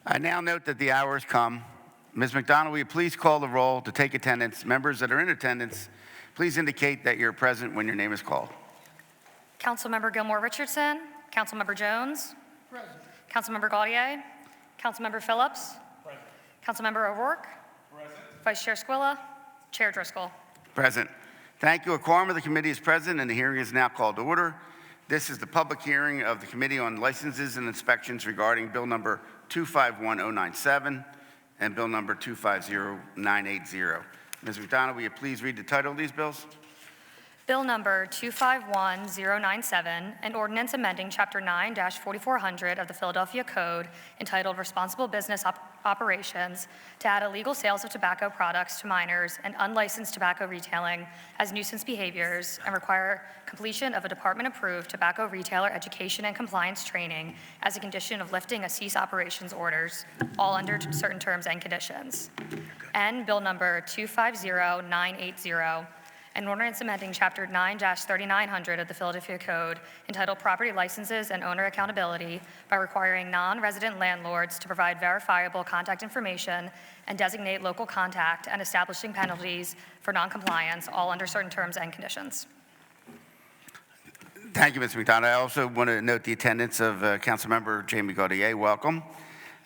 I now note that the hour has come. Ms. McDonald, will you please call the roll to take attendance? Members that are in attendance, please indicate that you're present when your name is called. Councilmember Gilmore Richardson, Councilmember Jones, present. Councilmember Gaudier, Councilmember Phillips, present. Councilmember O'Rourke, present. Vice Chair Squilla, Chair Driscoll. Present. Thank you. A quorum of the committee is present, and the hearing is now called to order. This is the public hearing of the Committee on Licenses and Inspections regarding Bill number 251097 and Bill number 250980. Ms. McDonald, will you please read the title of these bills? Bill number 251097, an ordinance amending Chapter 9-4400 of the Philadelphia Code entitled Responsible Business Operations to add illegal sales of tobacco products to minors and unlicensed tobacco retailing as nuisance behaviors and require completion of a department-approved tobacco retailer education and compliance training as a condition of lifting a cease operations orders, all under certain terms and conditions. And Bill number 250980, an ordinance amending Chapter 9-3900 of the Philadelphia Code entitled Property Licenses and Owner Accountability by requiring non-resident landlords to provide verifiable contact information and designate local contact and establishing penalties for noncompliance, all under certain terms and conditions. Thank you, Ms. McDonald. I also want to note the attendance of Councilmember Jamie Gaudier. Welcome.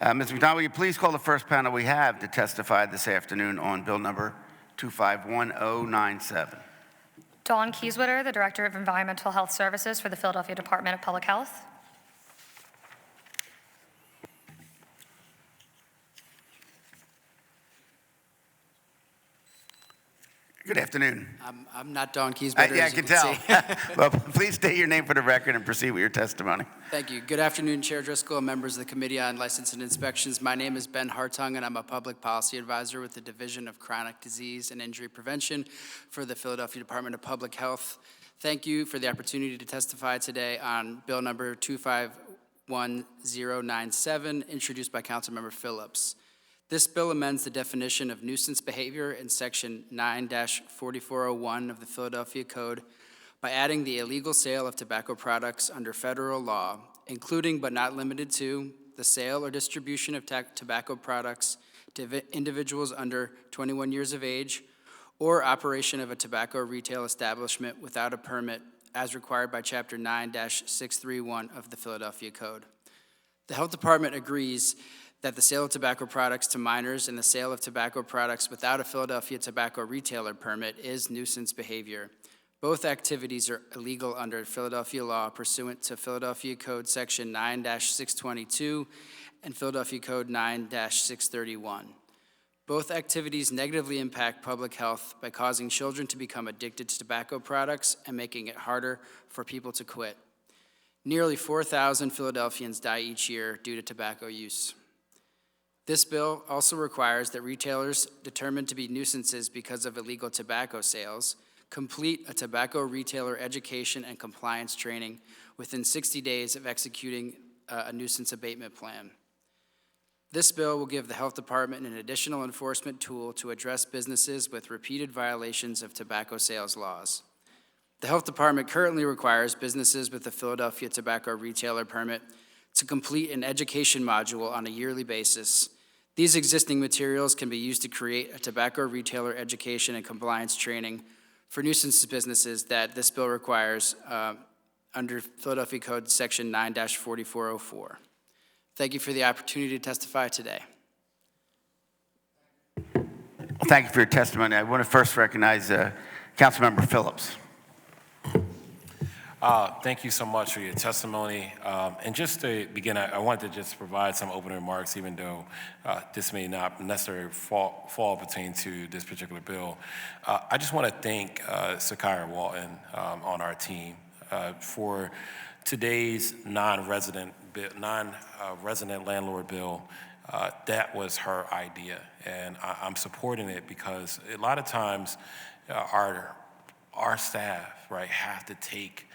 Ms. McDonald, will you please call the first panel we have to testify this afternoon on Bill number 251097. Dawn Kieswitter, the Director of Environmental Health Services for the Philadelphia Department of Public Health. Good afternoon. I'm not Dawn Kieswitter. Yeah, I can tell. Well, please state your name for the record and proceed with your testimony. Thank you. Good afternoon, Chair Driscoll and members of the Committee on License and Inspections. My name is Ben Hartung, and I'm a public policy advisor with the Division of Chronic Disease and Injury Prevention for the Philadelphia Department of Public Health. Thank you for the opportunity to testify today on Bill number 251097, introduced by Councilmember Phillips. This bill amends the definition of nuisance behavior in Section 9-4401 of the Philadelphia Code by adding the illegal sale of tobacco products under federal law, including but not limited to the sale or distribution of tobacco products to individuals under 21 years of age or operation of a tobacco retail establishment without a permit as required by Chapter 9-631 of the Philadelphia Code. The Health Department agrees that the sale of tobacco products to minors and the sale of tobacco products without a Philadelphia tobacco retailer permit is nuisance behavior. Both activities are illegal under Philadelphia law pursuant to Philadelphia Code Section 9-622 and Philadelphia Code 9-631. Both activities negatively impact public health by causing children to become addicted to tobacco products and making it harder for people to quit. Nearly 4,000 Philadelphians die each year due to tobacco use. This bill also requires that retailers determined to be nuisances because of illegal tobacco sales complete a tobacco retailer education and compliance training within 60 days of executing a nuisance abatement plan. This bill will give the Health Department an additional enforcement tool to address businesses with repeated violations of tobacco sales laws. The Health Department currently requires businesses with a Philadelphia tobacco retailer permit to complete an education module on a yearly basis. These existing materials can be used to create a tobacco retailer education and compliance training for nuisance businesses that this bill requires under Philadelphia Code Section 9-4404. Thank you for the opportunity to testify today. Thank you for your testimony. I want to first recognize Councilmember Phillips. Thank you so much for your testimony. And just to begin, I wanted to just provide some opening remarks, even though this may not necessarily fall pertain to this particular bill. I just want to thank Sakira Walton on our team for today's non-resident landlord bill. That was her idea, and I'm supporting it because a lot of times our staff, right, have to take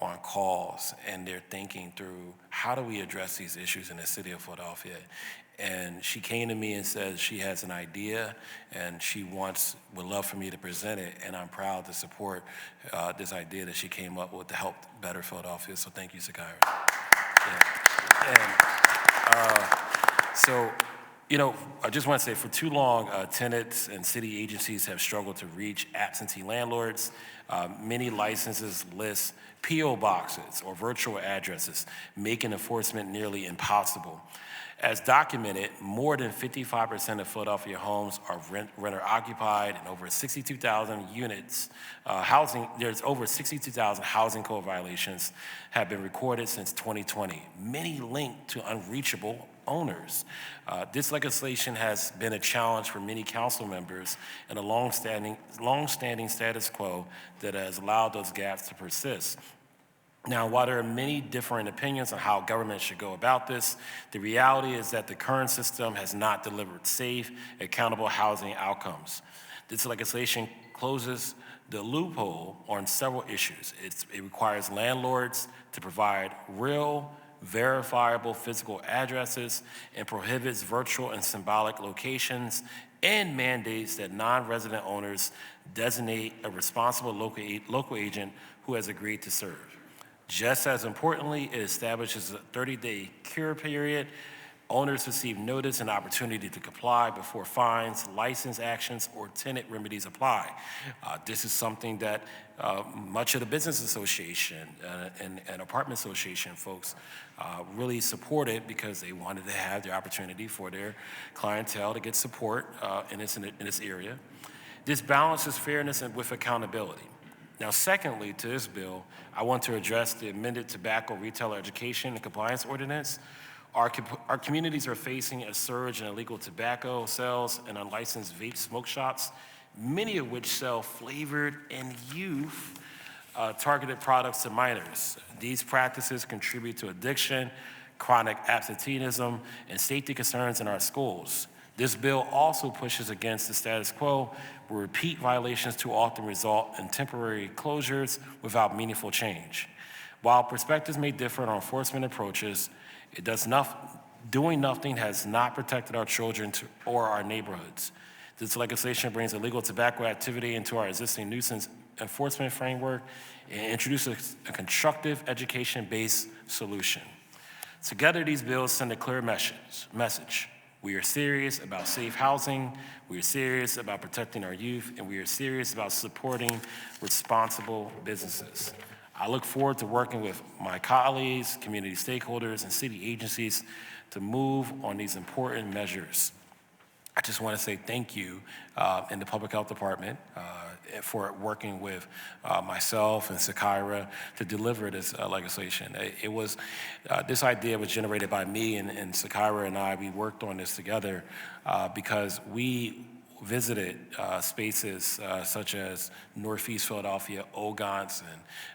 on calls, and they're thinking through how do we address these issues in the city of Philadelphia. And she came to me and said she has an idea and she would love for me to present it, and I'm proud to support this idea that she came up with to help better Philadelphia. So thank you, Sakira. Yeah. And So, I just want to say for too long, tenants and city agencies have struggled to reach absentee landlords. Many licenses list P.O. boxes or virtual addresses, making enforcement nearly impossible. As documented, more than 55% of Philadelphia homes are renter occupied, and over 62,000 units, there's over 62,000 housing code violations have been recorded since 2020, many linked to unreachable owners. This legislation has been a challenge for many council members and a long-standing status quo that has allowed those gaps to persist. Now, while there are many different opinions on how government should go about this, the reality is that the current system has not delivered safe, accountable housing outcomes. This legislation closes the loophole on several issues. It requires landlords to provide real, verifiable physical addresses and prohibits virtual and symbolic locations and mandates that non-resident owners designate a responsible local agent who has agreed to serve. Just as importantly, it establishes a 30-day cure period. Owners receive notice and opportunity to comply before fines, license actions, or tenant remedies apply. This is something that much of the business association and apartment association folks really supported because they wanted to have the opportunity for their clientele to get support in this area. This balances fairness and with accountability. Now, secondly, to this bill, I want to address the amended tobacco retailer education and compliance ordinance. Our communities are facing a surge in illegal tobacco sales and unlicensed vape smoke shops, many of which sell flavored and youth targeted products to minors. These practices contribute to addiction, chronic absenteeism, and safety concerns in our schools. This bill also pushes against the status quo, where repeat violations too often result in temporary closures without meaningful change. While perspectives may differ on enforcement approaches, doing nothing has not protected our children or our neighborhoods. This legislation brings illegal tobacco activity into our existing nuisance enforcement framework and introduces a constructive education-based solution. Together, these bills send a clear message. We are serious about safe housing, we are serious about protecting our youth, and we are serious about supporting responsible businesses. I look forward to working with my colleagues, community stakeholders, and city agencies to move on these important measures. I just want to say thank you in the Public Health Department for working with myself and Sakira to deliver this legislation. This idea was generated by me and Sakira and I. We worked on this together because we visited spaces such as Northeast Philadelphia, Ogons,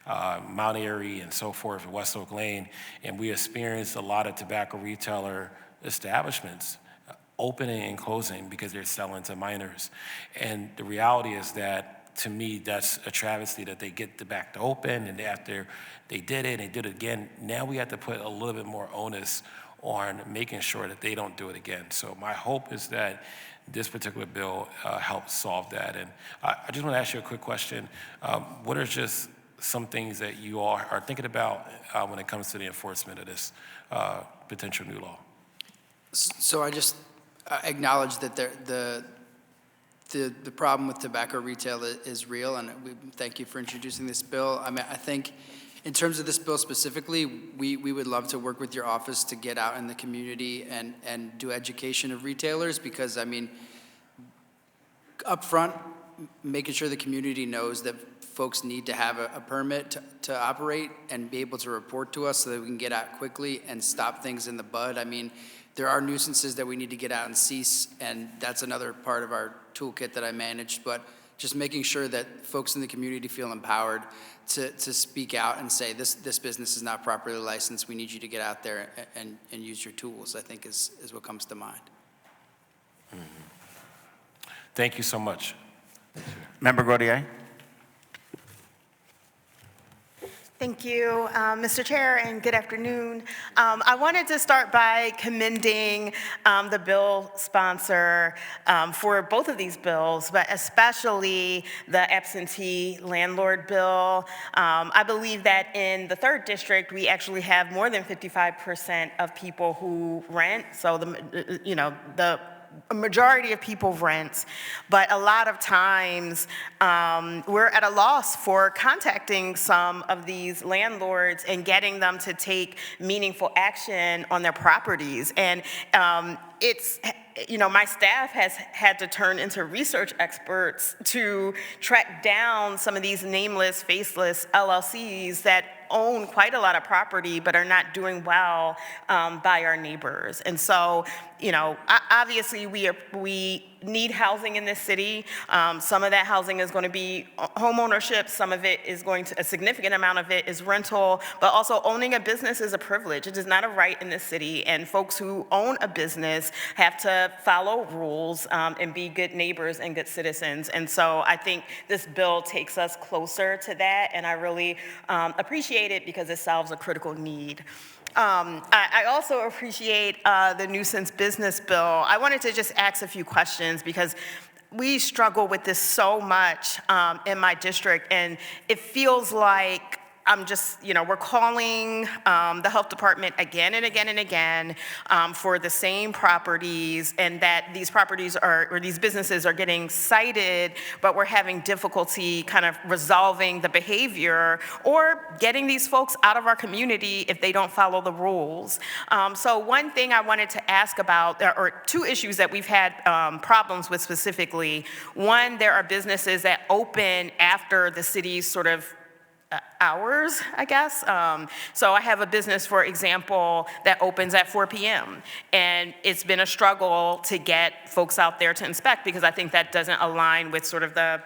and Mount Airy, and so forth, and West Oak Lane, and we experienced a lot of tobacco retailer establishments opening and closing because they're selling to minors. And the reality is that, to me, that's a travesty that they get back to open, and after they did it, and they did it again, now we have to put a little bit more onus on making sure that they don't do it again. So my hope is that this particular bill helps solve that. And I just want to ask you a quick question. What are just some things that you all are thinking about when it comes to the enforcement of this potential new law? So I just acknowledge that the problem with tobacco retail is real, and we thank you for introducing this bill. I mean, I think in terms of this bill specifically, we would love to work with your office to get out in the community and do education of retailers, because, I mean, up front, making sure the community knows that folks need to have a permit to operate and be able to report to us so that we can get out quickly and stop things in the bud. I mean, there are nuisances that we need to get out and cease, and that's another part of our toolkit that I managed, but just making sure that folks in the community feel empowered to speak out and say, this business is not properly licensed, we need you to get out there and use your tools, I think is what comes to mind. Mm-hmm. Thank you so much. Member Gaudier? Thank you, Mr. Chair, and good afternoon. I wanted to start by commending the bill sponsor for both of these bills, but especially the absentee landlord bill. I believe that in the 3rd district, we actually have more than 55% of people who rent. So the a majority of people rent, but a lot of times we're at a loss for contacting some of these landlords and getting them to take meaningful action on their properties. And my staff has had to turn into research experts to track down some of these nameless, faceless LLCs that own quite a lot of property but are not doing well by our neighbors. And so, obviously we need housing in this city. Some of that housing is going to be home ownership. Some of it is a significant amount of it is rental, but also owning a business is a privilege. It is not a right in this city, and folks who own a business have to follow rules and be good neighbors and good citizens. And so I think this bill takes us closer to that, and I really appreciate it because it solves a critical need. I also appreciate the nuisance business bill. I wanted to just ask a few questions because we struggle with this so much in my district, and it feels like we're calling the health department again and again and again for the same properties, and that these properties or these businesses are getting cited, but we're having difficulty kind of resolving the behavior or getting these folks out of our community if they don't follow the rules. So one thing I wanted to ask about, or two issues that we've had problems with specifically. One, there are businesses that open after the city's sort of hours, I guess. So I have a business, for example, that opens at 4 p.m. And it's been a struggle to get folks out there to inspect because I think that doesn't align with sort of the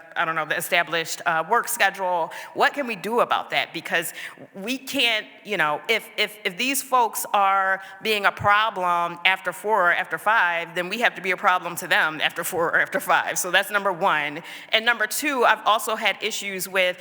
established work schedule. What can we do about that? Because we can't, if these folks are being a problem after 4 or after 5, then we have to be a problem to them after 4 or after 5. So that's number one. And number two, I've also had issues with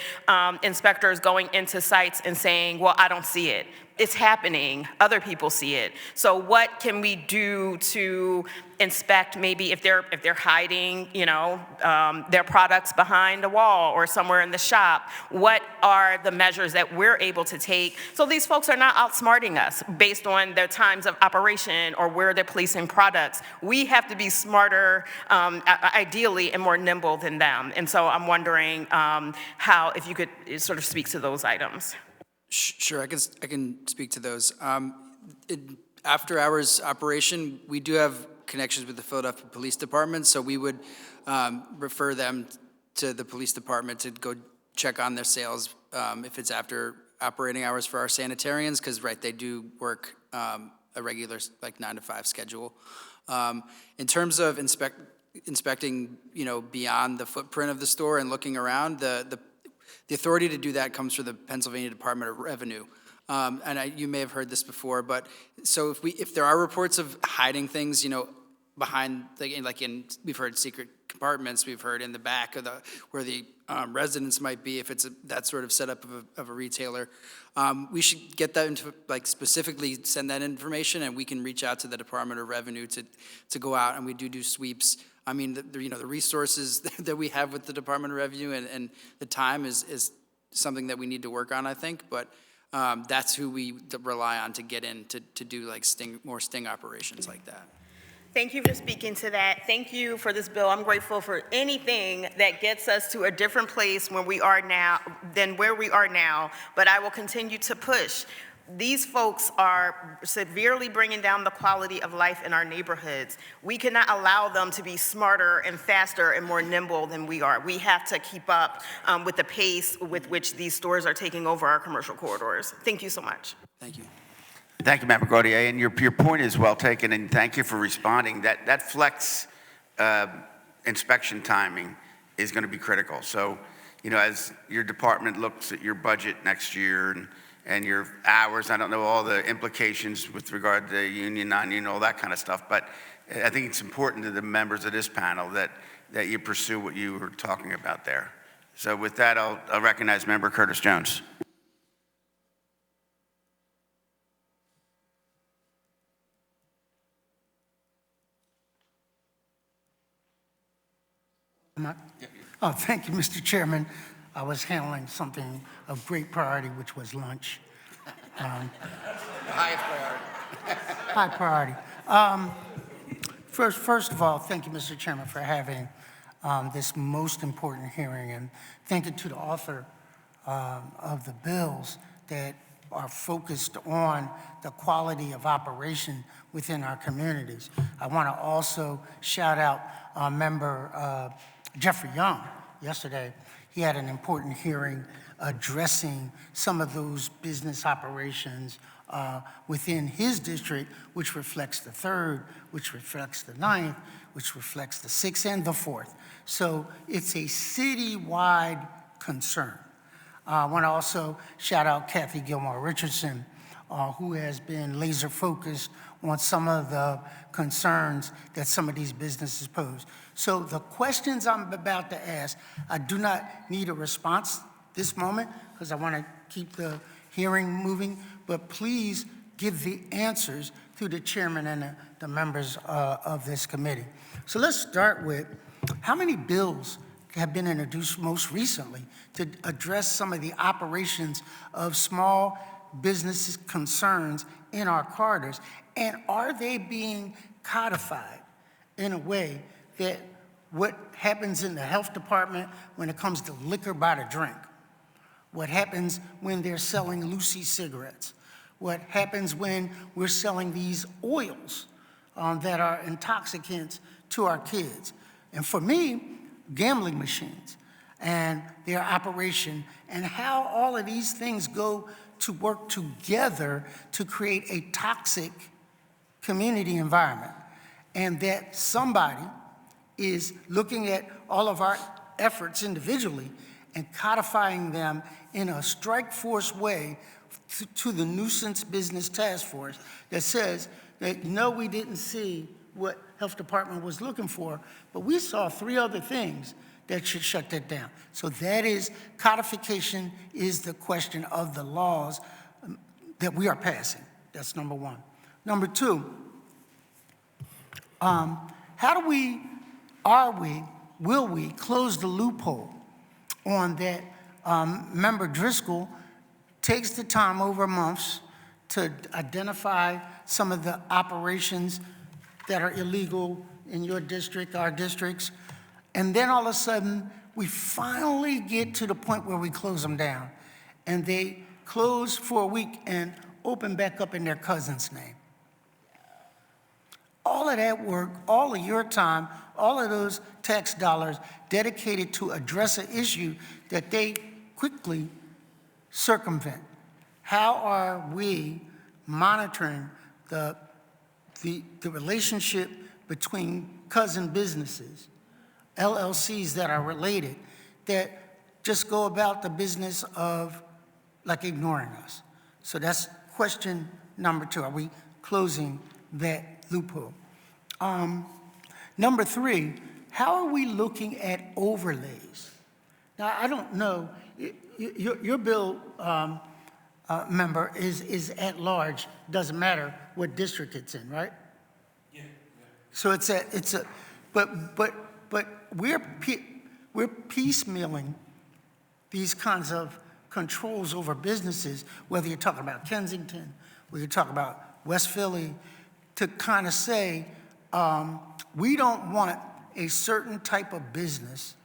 inspectors going into sites and saying, well, I don't see it. It's happening. Other people see it. So what can we do to inspect maybe if they're hiding, their products behind a wall or somewhere in the shop? What are the measures that we're able to take so these folks are not outsmarting us based on their times of operation or where they're placing products? We have to be smarter, ideally, and more nimble than them. And so I'm wondering if you could sort of speak to those items. Sure, I can speak to those. After hours operation, we do have connections with the Philadelphia Police Department, so we would refer them to the police department to go check on their sales if it's after operating hours for our sanitarians, because they do work a regular 9 to 5 schedule. In terms of inspecting, beyond the footprint of the store and looking around, the authority to do that comes from the Pennsylvania Department of Revenue. And you may have heard this before, but so if there are reports of hiding things, behind, we've heard secret compartments, we've heard in the back of where the residents might be, if it's that sort of setup of a retailer, we should get that into, specifically send that information, and we can reach out to the Department of Revenue to go out, and we do sweeps. I mean, the resources that we have with the Department of Revenue and the time is something that we need to work on, I think. But that's who we rely on to get in to do more sting operations like that. Thank you for speaking to that. Thank you for this bill. I'm grateful for anything that gets us to a different place than where we are now. But I will continue to push. These folks are severely bringing down the quality of life in our neighborhoods. We cannot allow them to be smarter and faster and more nimble than we are. We have to keep up with the pace with which these stores are taking over our commercial corridors. Thank you so much. Thank you. Thank you, Member Gautier, and your point is well taken, and thank you for responding. That flex inspection timing is going to be critical. So, as your department looks at your budget next year and your hours, I don't know all the implications with regard to union, non-union, all that kind of stuff, but I think it's important to the members of this panel that you pursue what you were talking about there. So with that, I'll recognize Member Curtis Jones. Am I? Oh, thank you, Mr. Chairman. I was handling something of great priority, which was lunch. Highest priority. High priority. First of all, thank you, Mr. Chairman, for having this most important hearing, and thank you to the author of the bills that are focused on the quality of operation within our communities. I want to also shout out Member Jeffrey Young. Yesterday, he had an important hearing addressing some of those business operations within his district, which reflects the 3rd, which reflects the 9th, which reflects the 6th and the 4th. So it's a citywide concern. I want to also shout out Kathy Gilmore Richardson, who has been laser focused on some of the concerns that some of these businesses pose. So the questions I'm about to ask, I do not need a response this moment because I want to keep the hearing moving, but please give the answers to the chairman and the members of this committee. So let's start with, how many bills have been introduced most recently to address some of the operations of small business concerns in our corridors? And are they being codified in a way that what happens in the health department when it comes to liquor by the drink, what happens when they're selling Lucy cigarettes, what happens when we're selling these oils that are intoxicants to our kids? And for me, gambling machines and their operation, and how all of these things go to work together to create a toxic community environment, and that somebody is looking at all of our efforts individually and codifying them in a strike force way to the nuisance business task force that says that, no, we didn't see what health department was looking for, but we saw 3 other things that should shut that down. So that is, codification is the question of the laws that we are passing. That's number 1. Number 2, will we close the loophole on that Member Driscoll takes the time over months to identify some of the operations that are illegal in your district, our districts, and then all of a sudden, we finally get to the point where we close them down, and they close for a week and open back up in their cousin's name. All of that work, all of your time, all of those tax dollars dedicated to address an issue that they quickly circumvent. How are we monitoring the relationship between cousin businesses, LLCs that are related, that just go about the business of like ignoring us? So that's question number 2. Are we closing that loophole? Number 3, how are we looking at overlays? Now, I don't know, your bill, member, is at large, doesn't matter what district it's in, right? Yeah. So but we're piecemealing these kinds of controls over businesses, whether you're talking about Kensington, whether you're talking about West Philly, to kind of say, we don't want a certain type of business,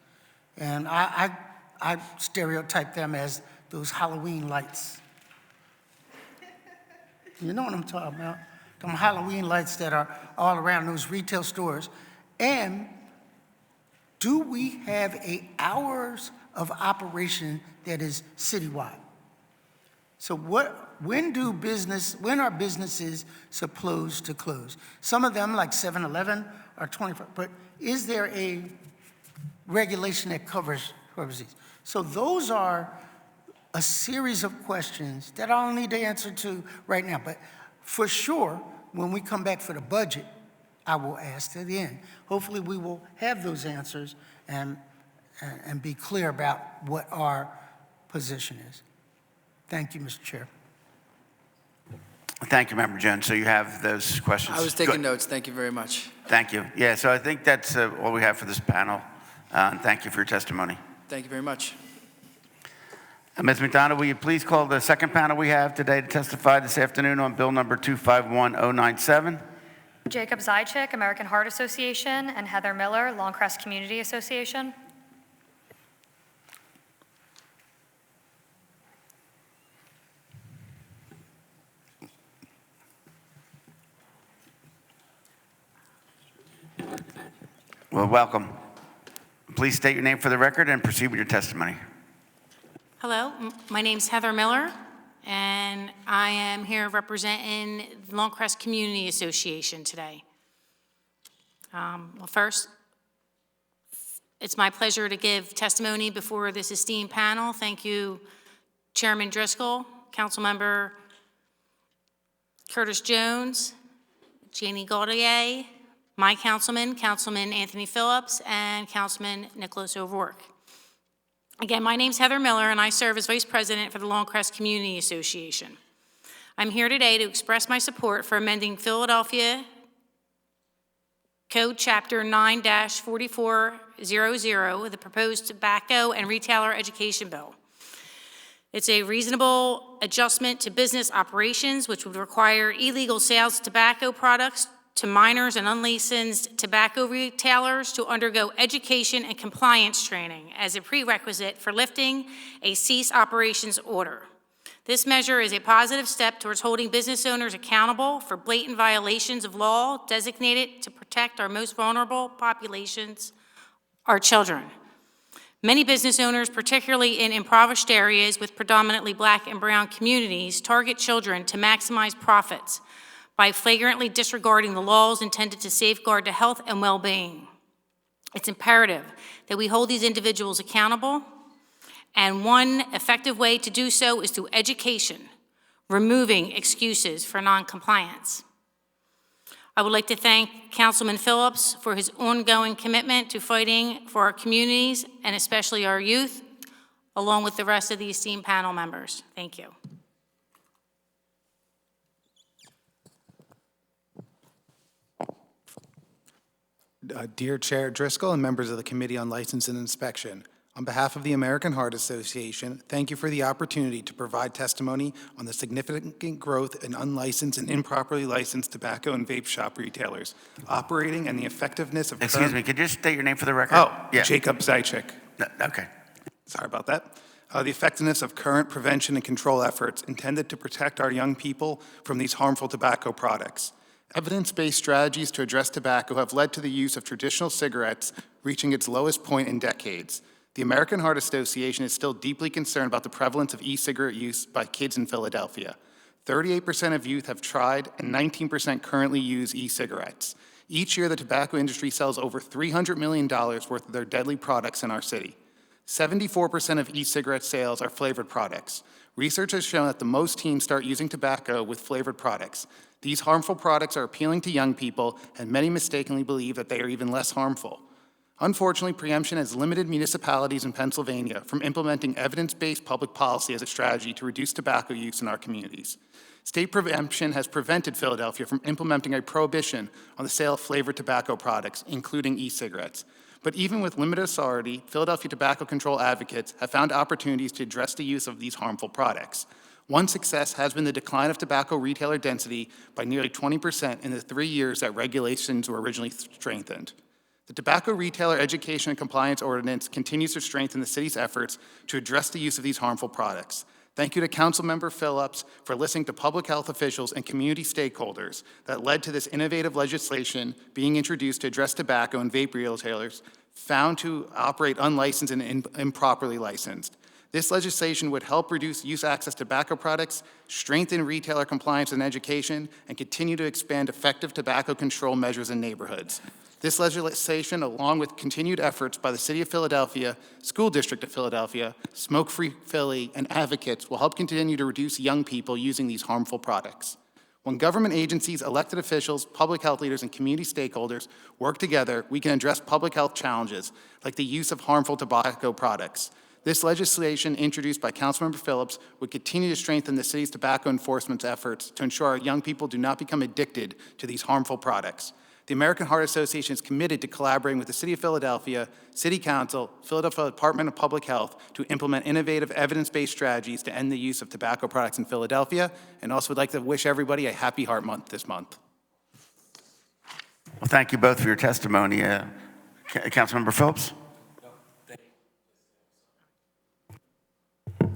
and I stereotype them as those Halloween lights. You know what I'm talking about? Them Halloween lights that are all around those retail stores. And do we have hours of operation that is citywide? So when are businesses supposed to close? Some of them, like 7-Eleven, are 24, but is there a regulation that covers these? So those are a series of questions that I don't need the answer to right now, but for sure, when we come back for the budget, I will ask at the end. Hopefully we will have those answers and be clear about what our position is. Thank you, Mr. Chair. Thank you, Member Jones. So you have those questions? I was taking Good. notes. Thank you very much. Thank you. Yeah, so I think that's all we have for this panel. And thank you for your testimony. Thank you very much. Ms. McDonald, will you please call the second panel we have today to testify this afternoon on Bill number 251097? Jacob Zajic, American Heart Association, and Heather Miller, Longcrest Community Association. Well, welcome. Please state your name for the record and proceed with your testimony. Hello, my name's Heather Miller, and I am here representing the Longcrest Community Association today. Well, first, it's my pleasure to give testimony before this esteemed panel. Thank you, Chairman Driscoll, Councilmember Curtis Jones, Janie Gaudier, my councilman, Councilman Anthony Phillips, and Councilman Nicholas O'Rourke. Again, my name's Heather Miller, and I serve as Vice President for the Longcrest Community Association. I'm here today to express my support for amending Philadelphia Code Chapter 9-4400, the proposed Tobacco and Retailer Education Bill. It's a reasonable adjustment to business operations, which would require illegal sales of tobacco products to minors and unlicensed tobacco retailers to undergo education and compliance training as a prerequisite for lifting a cease operations order. This measure is a positive step towards holding business owners accountable for blatant violations of law designated to protect our most vulnerable populations, our children. Many business owners, particularly in impoverished areas with predominantly Black and brown communities, target children to maximize profits by flagrantly disregarding the laws intended to safeguard the health and well-being. It's imperative that we hold these individuals accountable, and one effective way to do so is through education, removing excuses for noncompliance. I would like to thank Councilman Phillips for his ongoing commitment to fighting for our communities and especially our youth, along with the rest of the esteemed panel members. Thank you. Dear Chair Driscoll and members of the Committee on License and Inspection, on behalf of the American Heart Association, thank you for the opportunity to provide testimony on the significant growth in unlicensed and improperly licensed tobacco and vape shop retailers operating and the effectiveness of Excuse me, could you state your name for the record? Oh, Yeah. Jacob Zajic. Okay. Sorry about that. The effectiveness of current prevention and control efforts intended to protect our young people from these harmful tobacco products. Evidence-based strategies to address tobacco have led to the use of traditional cigarettes reaching its lowest point in decades. The American Heart Association is still deeply concerned about the prevalence of e-cigarette use by kids in Philadelphia. 38% of youth have tried, and 19% currently use e-cigarettes. Each year, the tobacco industry sells over $300 million worth of their deadly products in our city. 74% of e-cigarette sales are flavored products. Research has shown that the most teens start using tobacco with flavored products. These harmful products are appealing to young people, and many mistakenly believe that they are even less harmful. Unfortunately, preemption has limited municipalities in Pennsylvania from implementing evidence-based public policy as a strategy to reduce tobacco use in our communities. State preemption has prevented Philadelphia from implementing a prohibition on the sale of flavored tobacco products, including e-cigarettes. But even with limited authority, Philadelphia tobacco control advocates have found opportunities to address the use of these harmful products. One success has been the decline of tobacco retailer density by nearly 20% in the 3 years that regulations were originally strengthened. The Tobacco Retailer Education and Compliance Ordinance continues to strengthen the city's efforts to address the use of these harmful products. Thank you to Councilmember Phillips for listening to public health officials and community stakeholders that led to this innovative legislation being introduced to address tobacco and vape retailers found to operate unlicensed and improperly licensed. This legislation would help reduce youth access to tobacco products, strengthen retailer compliance and education, and continue to expand effective tobacco control measures in neighborhoods. This legislation, along with continued efforts by the City of Philadelphia, School District of Philadelphia, Smoke Free Philly, and advocates, will help continue to reduce young people using these harmful products. When government agencies, elected officials, public health leaders, and community stakeholders work together, we can address public health challenges like the use of harmful tobacco products. This legislation, introduced by Councilmember Phillips, would continue to strengthen the city's tobacco enforcement efforts to ensure our young people do not become addicted to these harmful products. the American Heart Association is committed to collaborating with the City of Philadelphia, City Council, Philadelphia Department of Public Health to implement innovative evidence-based strategies to end the use of tobacco products in Philadelphia, and also would like to wish everybody a happy Heart Month this month. Well, thank you both for your testimony. Councilmember Phillips?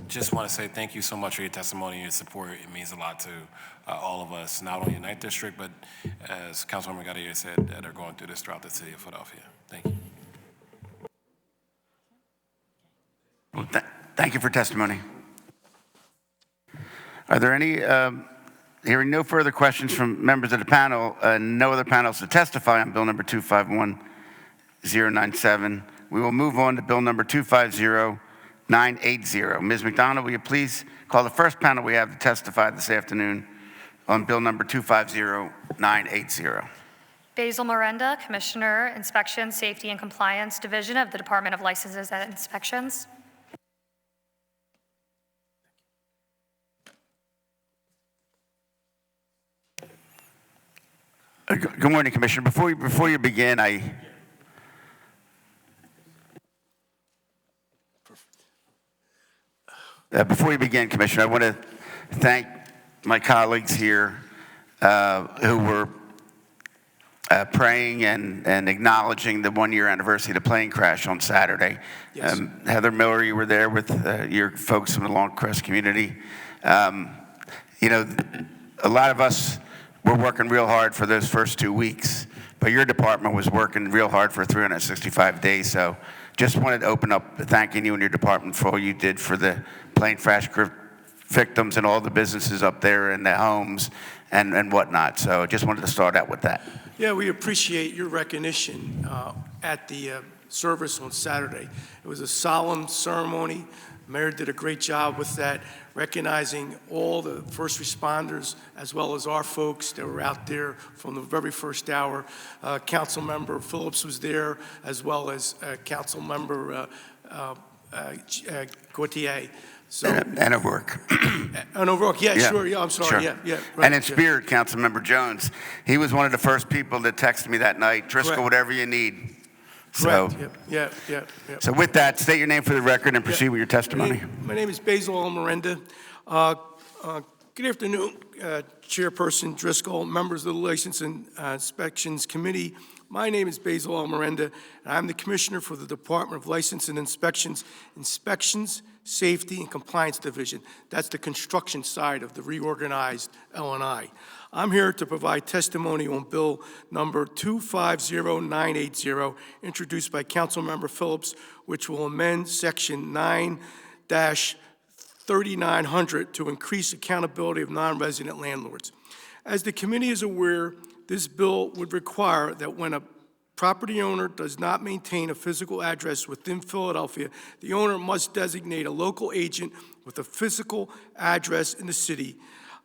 Just want to say thank you so much for your testimony and your support. It means a lot to all of us, not only in the 9th District, but as Councilwoman Gadier said, that are going through this throughout the city of Philadelphia. Thank you. Well, thank you for testimony. Are there any, hearing no further questions from members of the panel, no other panels to testify on Bill number 251097, we will move on to Bill number 250980. Ms. McDonald, will you please call the first panel we have to testify this afternoon on Bill number 250980. Basil Miranda, Commissioner, Inspection, Safety, and Compliance Division of the Department of Licenses and Inspections. Good morning, Commissioner. Before you begin, Commissioner, I want to thank my colleagues here who were praying and acknowledging the one-year anniversary of the plane crash on Saturday. Yes. Heather Miller, you were there with your folks from the Longcrest community. You know, a lot of us were working real hard for those first 2 weeks, but your department was working real hard for 365 days. So just wanted to open up thanking you and your department for all you did for the plane crash victims and all the businesses up there and the homes and whatnot. So just wanted to start out with that. Yeah, we appreciate your recognition at the service on Saturday. It was a solemn ceremony. Mayor did a great job with that, recognizing all the first responders as well as our folks that were out there from the very first hour. Councilmember Phillips was there, as well as Councilmember Gautier. So, and O'Rourke. And O'Rourke, yeah, Yeah, sure, yeah, I'm sorry, sure. yeah. Right, And in spirit, Councilmember Jones, he was one of the first people that texted me that night, Driscoll, Correct. whatever you need. Correct, So, yeah. so with that, state your name for the record and proceed with your testimony. My name is Basil L. Miranda. Good afternoon, Chairperson Driscoll, members of the License and Inspections Committee. My name is Basil L. Miranda, and I'm the Commissioner for the Department of License and Inspections, Safety, and Compliance Division. That's the construction side of the reorganized L&I. I'm here to provide testimony on Bill number 250980, introduced by Councilmember Phillips, which will amend Section 9-3900 to increase accountability of non-resident landlords. As the committee is aware, this bill would require that when a property owner does not maintain a physical address within Philadelphia, the owner must designate a local agent with a physical address in the city.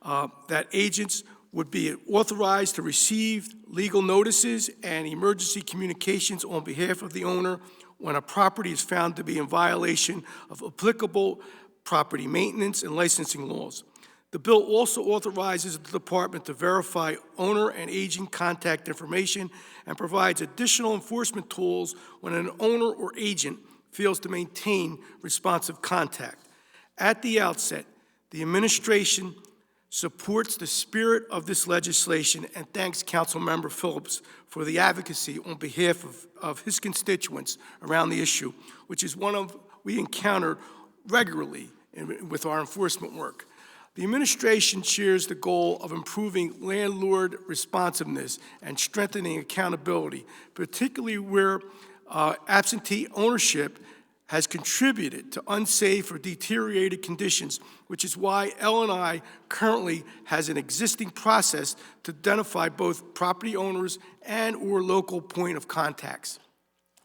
That agents would be authorized to receive legal notices and emergency communications on behalf of the owner when a property is found to be in violation of applicable property maintenance and licensing laws. The bill also authorizes the department to verify owner and agent contact information and provides additional enforcement tools when an owner or agent fails to maintain responsive contact. At the outset, the administration supports the spirit of this legislation and thanks Councilmember Phillips for the advocacy on behalf of his constituents around the issue, which is one we encounter regularly with our enforcement work. The administration shares the goal of improving landlord responsiveness and strengthening accountability, particularly where absentee ownership has contributed to unsafe or deteriorated conditions, which is why L&I currently has an existing process to identify both property owners and/or local point of contacts.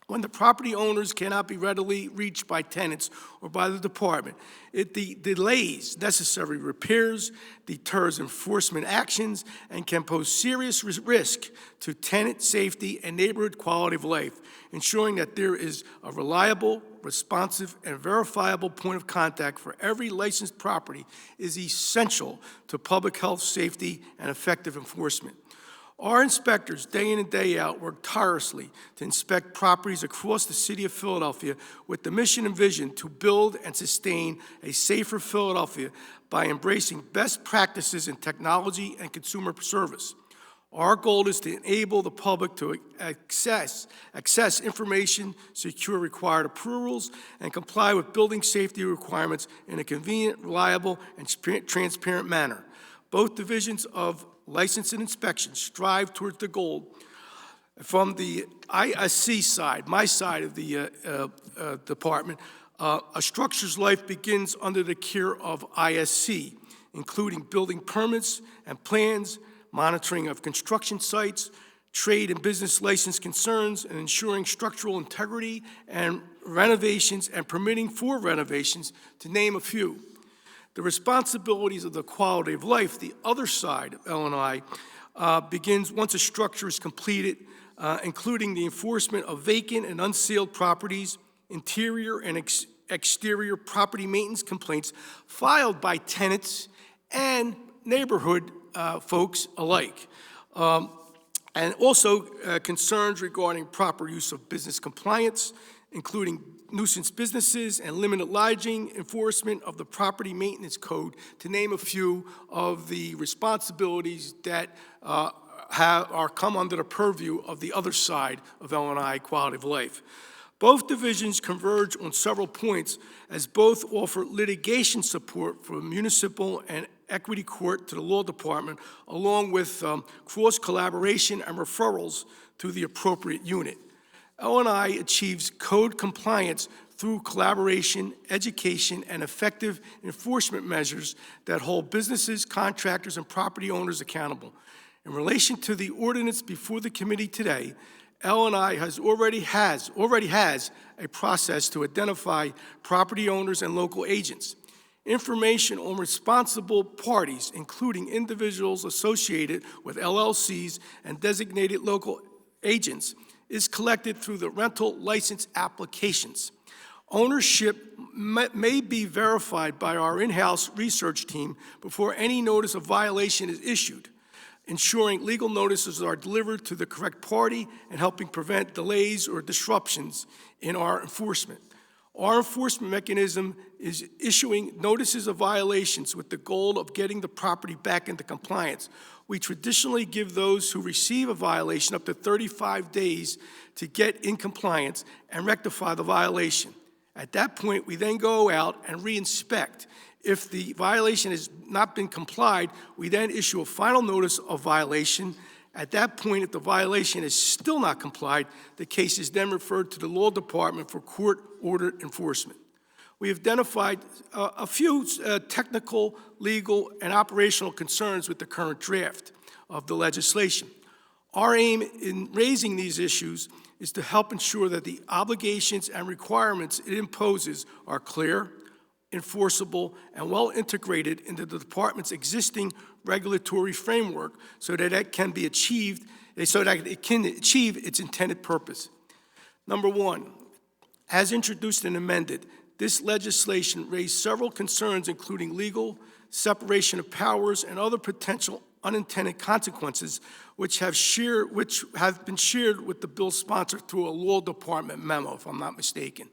When the property owners cannot be readily reached by tenants or by the department, it delays necessary repairs, deters enforcement actions, and can pose serious risk to tenant safety and neighborhood quality of life. Ensuring that there is a reliable, responsive, and verifiable point of contact for every licensed property is essential to public health, safety, and effective enforcement. Our inspectors, day in and day out, work tirelessly to inspect properties across the city of Philadelphia with the mission and vision to build and sustain a safer Philadelphia by embracing best practices in technology and consumer service. Our goal is to enable the public to access information, secure required approvals, and comply with building safety requirements in a convenient, reliable, and transparent manner. Both divisions of license and inspection strive towards the goal. From the ISC side, my side of the department, a structure's life begins under the care of ISC, including building permits and plans, monitoring of construction sites, trade and business license concerns, and ensuring structural integrity and renovations and permitting for renovations, to name a few. The responsibilities of the quality of life, the other side of L&I, begins once a structure is completed, including the enforcement of vacant and unsealed properties, interior and exterior property maintenance complaints filed by tenants and neighborhood folks alike, and also concerns regarding proper use of business compliance, including nuisance businesses and limited lodging, enforcement of the property maintenance code, to name a few of the responsibilities that are come under the purview of the other side of L&I quality of life. Both divisions converge on several points, as both offer litigation support for municipal and equity court to the law department, along with cross-collaboration and referrals to the appropriate unit. L&I achieves code compliance through collaboration, education, and effective enforcement measures that hold businesses, contractors, and property owners accountable. In relation to the ordinance before the committee today, L&I already has a process to identify property owners and local agents. Information on responsible parties, including individuals associated with LLCs and designated local agents, is collected through the rental license applications. Ownership may be verified by our in-house research team before any notice of violation is issued, ensuring legal notices are delivered to the correct party and helping prevent delays or disruptions in our enforcement. Our enforcement mechanism is issuing notices of violations with the goal of getting the property back into compliance. We traditionally give those who receive a violation up to 35 days to get in compliance and rectify the violation. At that point, we then go out and re-inspect. If the violation has not been complied, we then issue a final notice of violation. At that point, if the violation is still not complied, the case is then referred to the law department for court-ordered enforcement. We have identified a few technical, legal, and operational concerns with the current draft of the legislation. Our aim in raising these issues is to help ensure that the obligations and requirements it imposes are clear, enforceable, and well integrated into the department's existing regulatory framework so that it can achieve its intended purpose. Number one, as introduced and amended, this legislation raised several concerns, including legal, separation of powers, and other potential unintended consequences, which have been shared with the bill's sponsor through a law department memo, if I'm not mistaken.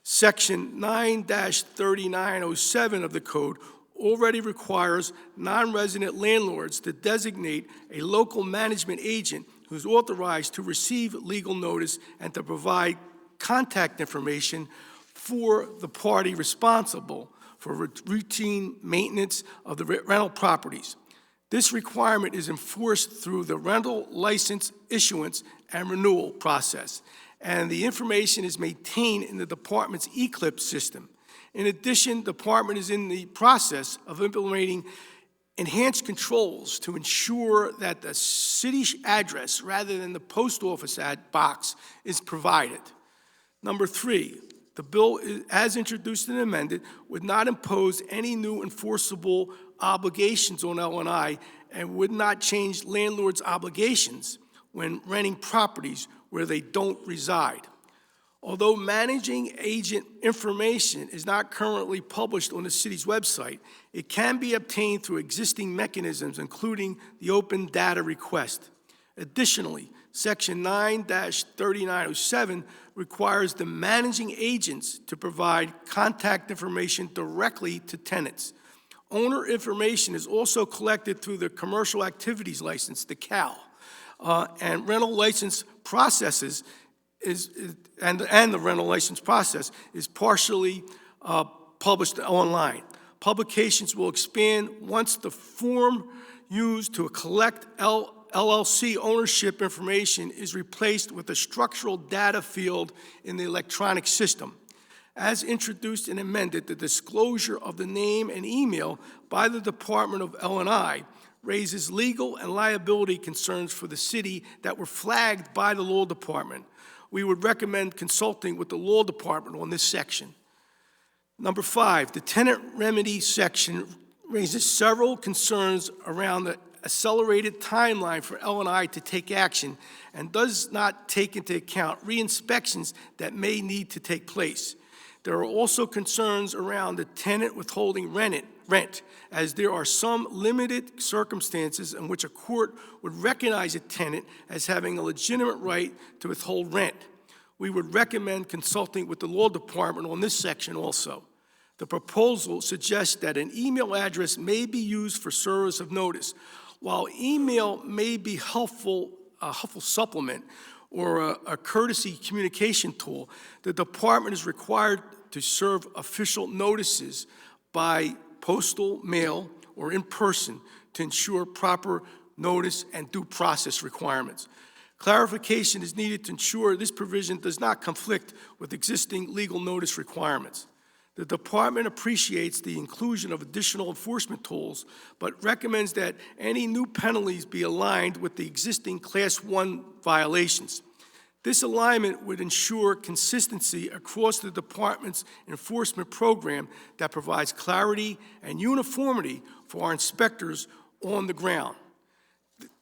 Section 9-3907 of the code already requires non-resident landlords to designate a local management agent who's authorized to receive legal notice and to provide contact information for the party responsible for routine maintenance of the rental properties. This requirement is enforced through the rental license issuance and renewal process, and the information is maintained in the department's Eclipse system. In addition, the department is in the process of implementing enhanced controls to ensure that the city address rather than the post office box is provided. Number three, the bill, as introduced and amended, would not impose any new enforceable obligations on L&I and would not change landlords' obligations when renting properties where they don't reside. Although managing agent information is not currently published on the city's website, it can be obtained through existing mechanisms, including the open data request. Additionally, Section 9-3907 requires the managing agents to provide contact information directly to tenants. Owner information is also collected through the Commercial Activities License, the CAL, and rental license processes and the rental license process is partially published online. Publications will expand once the form used to collect LLC ownership information is replaced with a structural data field in the electronic system. As introduced and amended, the disclosure of the name and email by the Department of L&I raises legal and liability concerns for the city that were flagged by the law department. We would recommend consulting with the law department on this section. Number 5, the tenant remedy section raises several concerns around the accelerated timeline for L&I to take action and does not take into account re-inspections that may need to take place. There are also concerns around the tenant withholding rent, as there are some limited circumstances in which a court would recognize a tenant as having a legitimate right to withhold rent. We would recommend consulting with the law department on this section also. The proposal suggests that an email address may be used for service of notice. While email may be a helpful supplement or a courtesy communication tool, the department is required to serve official notices by postal mail or in person to ensure proper notice and due process requirements. Clarification is needed to ensure this provision does not conflict with existing legal notice requirements. The department appreciates the inclusion of additional enforcement tools, but recommends that any new penalties be aligned with the existing Class 1 violations. This alignment would ensure consistency across the department's enforcement program that provides clarity and uniformity for our inspectors on the ground.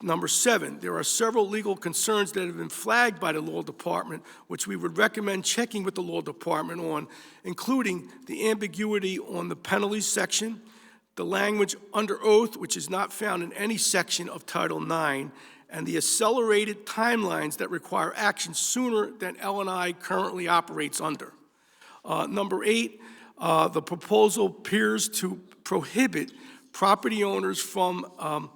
Number 7, there are several legal concerns that have been flagged by the law department, which we would recommend checking with the law department on, including the ambiguity on the penalties section, the language under oath, which is not found in any section of Title IX, and the accelerated timelines that require action sooner than L&I currently operates under. Number 8, the proposal appears to prohibit property owners from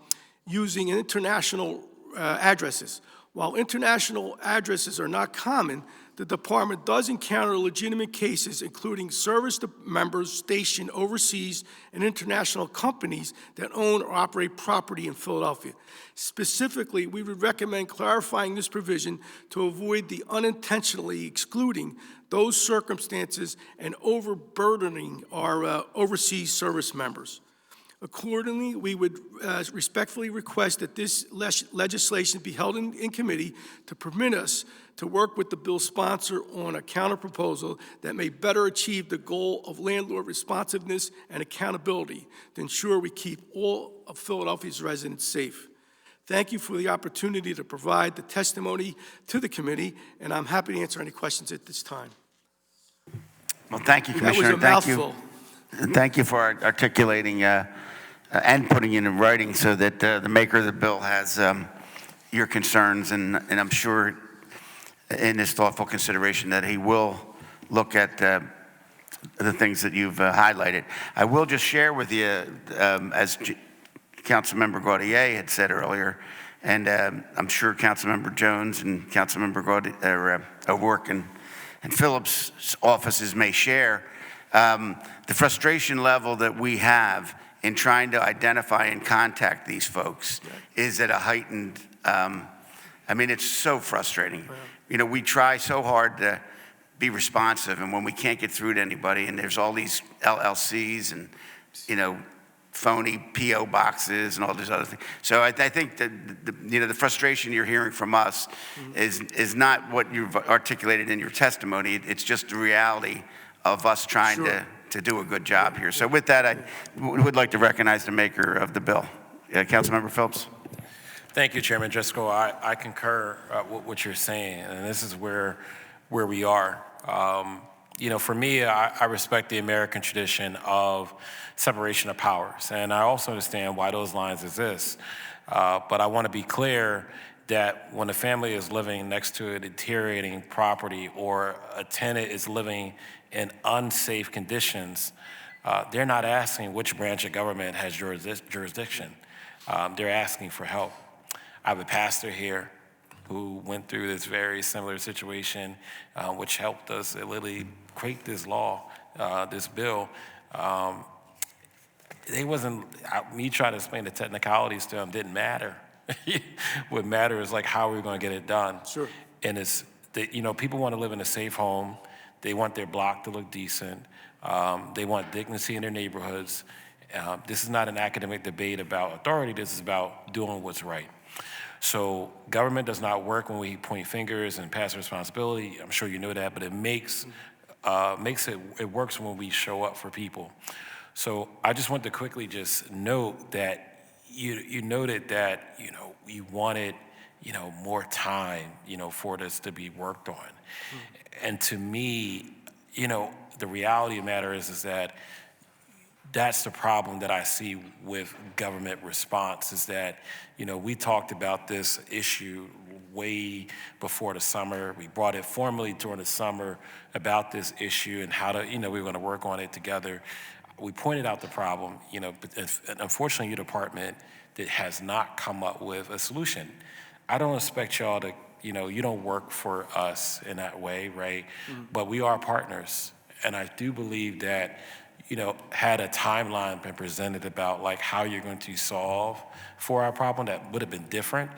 using international addresses. While international addresses are not common, the department does encounter legitimate cases, including service members stationed overseas and international companies that own or operate property in Philadelphia. Specifically, we would recommend clarifying this provision to avoid the unintentionally excluding those circumstances and overburdening our overseas service members. Accordingly, we would respectfully request that this legislation be held in committee to permit us to work with the bill sponsor on a counterproposal that may better achieve the goal of landlord responsiveness and accountability to ensure we keep all of Philadelphia's residents safe. Thank you for the opportunity to provide the testimony to the committee, and I'm happy to answer any questions at this time. Well, thank you, Commissioner. That was a mouthful. Thank you for articulating and putting it in writing so that the maker of the bill has your concerns, and I'm sure in his thoughtful consideration that he will look at the things that you've highlighted. I will just share with you, as Councilmember Gaudier had said earlier, and I'm sure Councilmember Jones and Councilmember O'Rourke and Phillips' offices may share, the frustration level that we have in trying to identify and contact these folks is at a heightened, it's so frustrating. You know, we try so hard to be responsive, and when we can't get through to anybody, and there's all these LLCs and, phony P.O. boxes and all these other things. So I think that, the frustration you're hearing from us is not what you've articulated in your testimony. It's just the reality of us trying to do a good job here. So with that, I would like to recognize the maker of the bill. Councilmember Phillips. Thank you, Chairman Driscoll. I concur with what you're saying, and this is where we are. For me, I respect the American tradition of separation of powers, and I also understand why those lines exist. But I want to be clear that when a family is living next to a deteriorating property or a tenant is living in unsafe conditions, they're not asking which branch of government has jurisdiction. They're asking for help. I have a pastor here who went through this very similar situation, which helped us literally create this law, this bill. Me trying to explain the technicalities to them didn't matter. What mattered is like how we're going to get it done. Sure. And it's, people want to live in a safe home. They want their block to look decent. They want dignity in their neighborhoods. This is not an academic debate about authority. This is about doing what's right. So government does not work when we point fingers and pass responsibility. I'm sure you know that, but it it works when we show up for people. So I just want to quickly just note that you noted that, you wanted, more time, for this to be worked on. And to me, the reality of the matter is that that's the problem that I see with government response is that, we talked about this issue way before the summer. We brought it formally during the summer about this issue and how to, we were going to work on it together. We pointed out the problem, but unfortunately your department that has not come up with a solution. I don't expect y'all to, you don't work for us in that way, right? But we are partners. And I do believe that, had a timeline been presented about like how you're going to solve for our problem that would have been different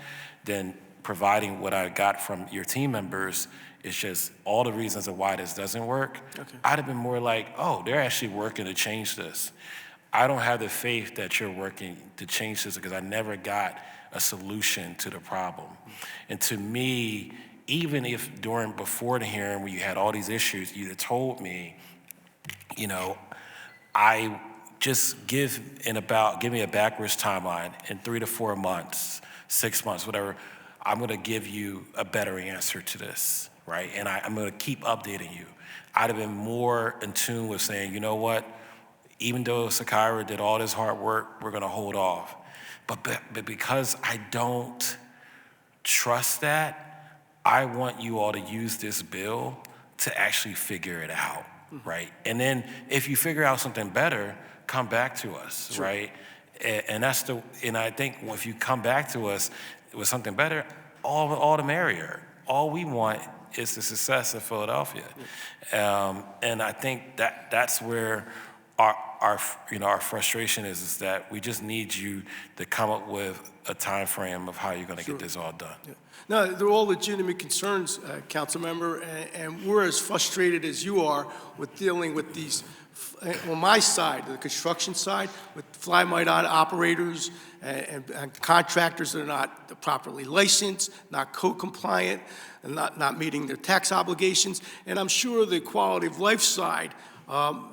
than providing what I got from your team members. It's just all the reasons of why this doesn't work. Okay. I'd have been more like, oh, they're actually working to change this. I don't have the faith that you're working to change this because I never got a solution to the problem. And to me, even if before the hearing when you had all these issues, you'd have told me, I just give me a backwards timeline in 3 to 4 months, 6 months, whatever, I'm gonna give you a better answer to this, right? And I'm gonna keep updating you. I'd have been more in tune with saying, you know what, even though Sakira did all this hard work, we're gonna hold off. But because I don't trust that, I want you all to use this bill to actually figure it out, right? And then if you figure out something better, come back to us, sure. Right? And I think if you come back to us with something better, all the merrier. All we want is the success of Philadelphia. And I think that's where our frustration is that we just need you to come up with a time frame of how you're going to get this all done. Yeah. No, they're all legitimate concerns, council member, and we're as frustrated as you are with dealing with these, on my side, the construction side, with fly-by-night operators and contractors that are not properly licensed, not code compliant, and not meeting their tax obligations. And I'm sure the quality of life side,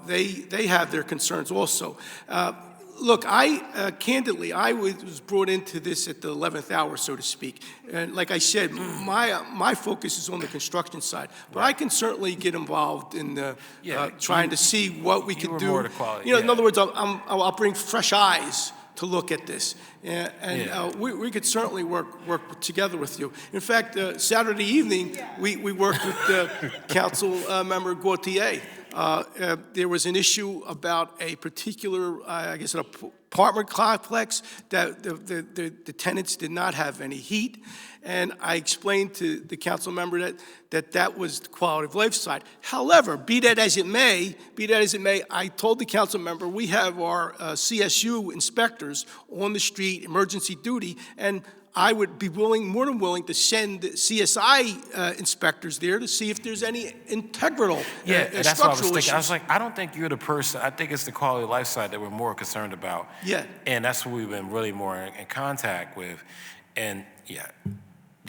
they have their concerns also. Look, candidly, I was brought into this at the 11th hour, so to speak. And like I said, my focus is on the construction side. But right. I can certainly get involved in trying to see what we can do. More to quality, in other words, I'll bring fresh eyes to look at this. And we could certainly work together with you. In fact, Saturday evening, we worked with Council Member Gautier. There was an issue about a particular, an apartment complex that the tenants did not have any heat. And I explained to the council member that was the quality of life side. However, be that as it may, I told the council member we have our CSU inspectors on the street, emergency duty, and I would be more than willing to send CSI inspectors there to see if there's any integral that's structural what I was thinking. issues. I was like, I don't think you're the person. I think it's the quality of life side that we're more concerned about. Yeah. And that's what we've been really more in contact with. And yeah,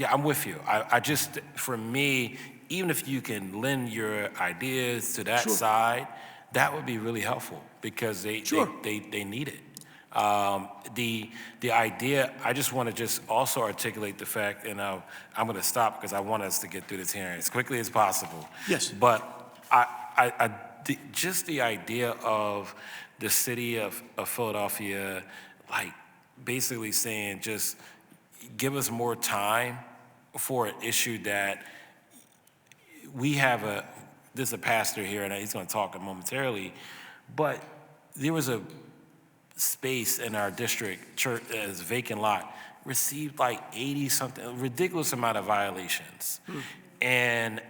I'm with you. I just, for me, even if you can lend your ideas to that Sure. side, that would be really helpful because they need it. The idea, I just want to also articulate the fact, and I'm going to stop because I want us to get through this hearing as quickly as possible. Yes. But just the idea of the city of Philadelphia, like basically saying give us more time for an issue that we have there's a pastor here, and he's going to talk momentarily, but there was a space in our district church as vacant lot, received like 80-something, ridiculous amount of violations. And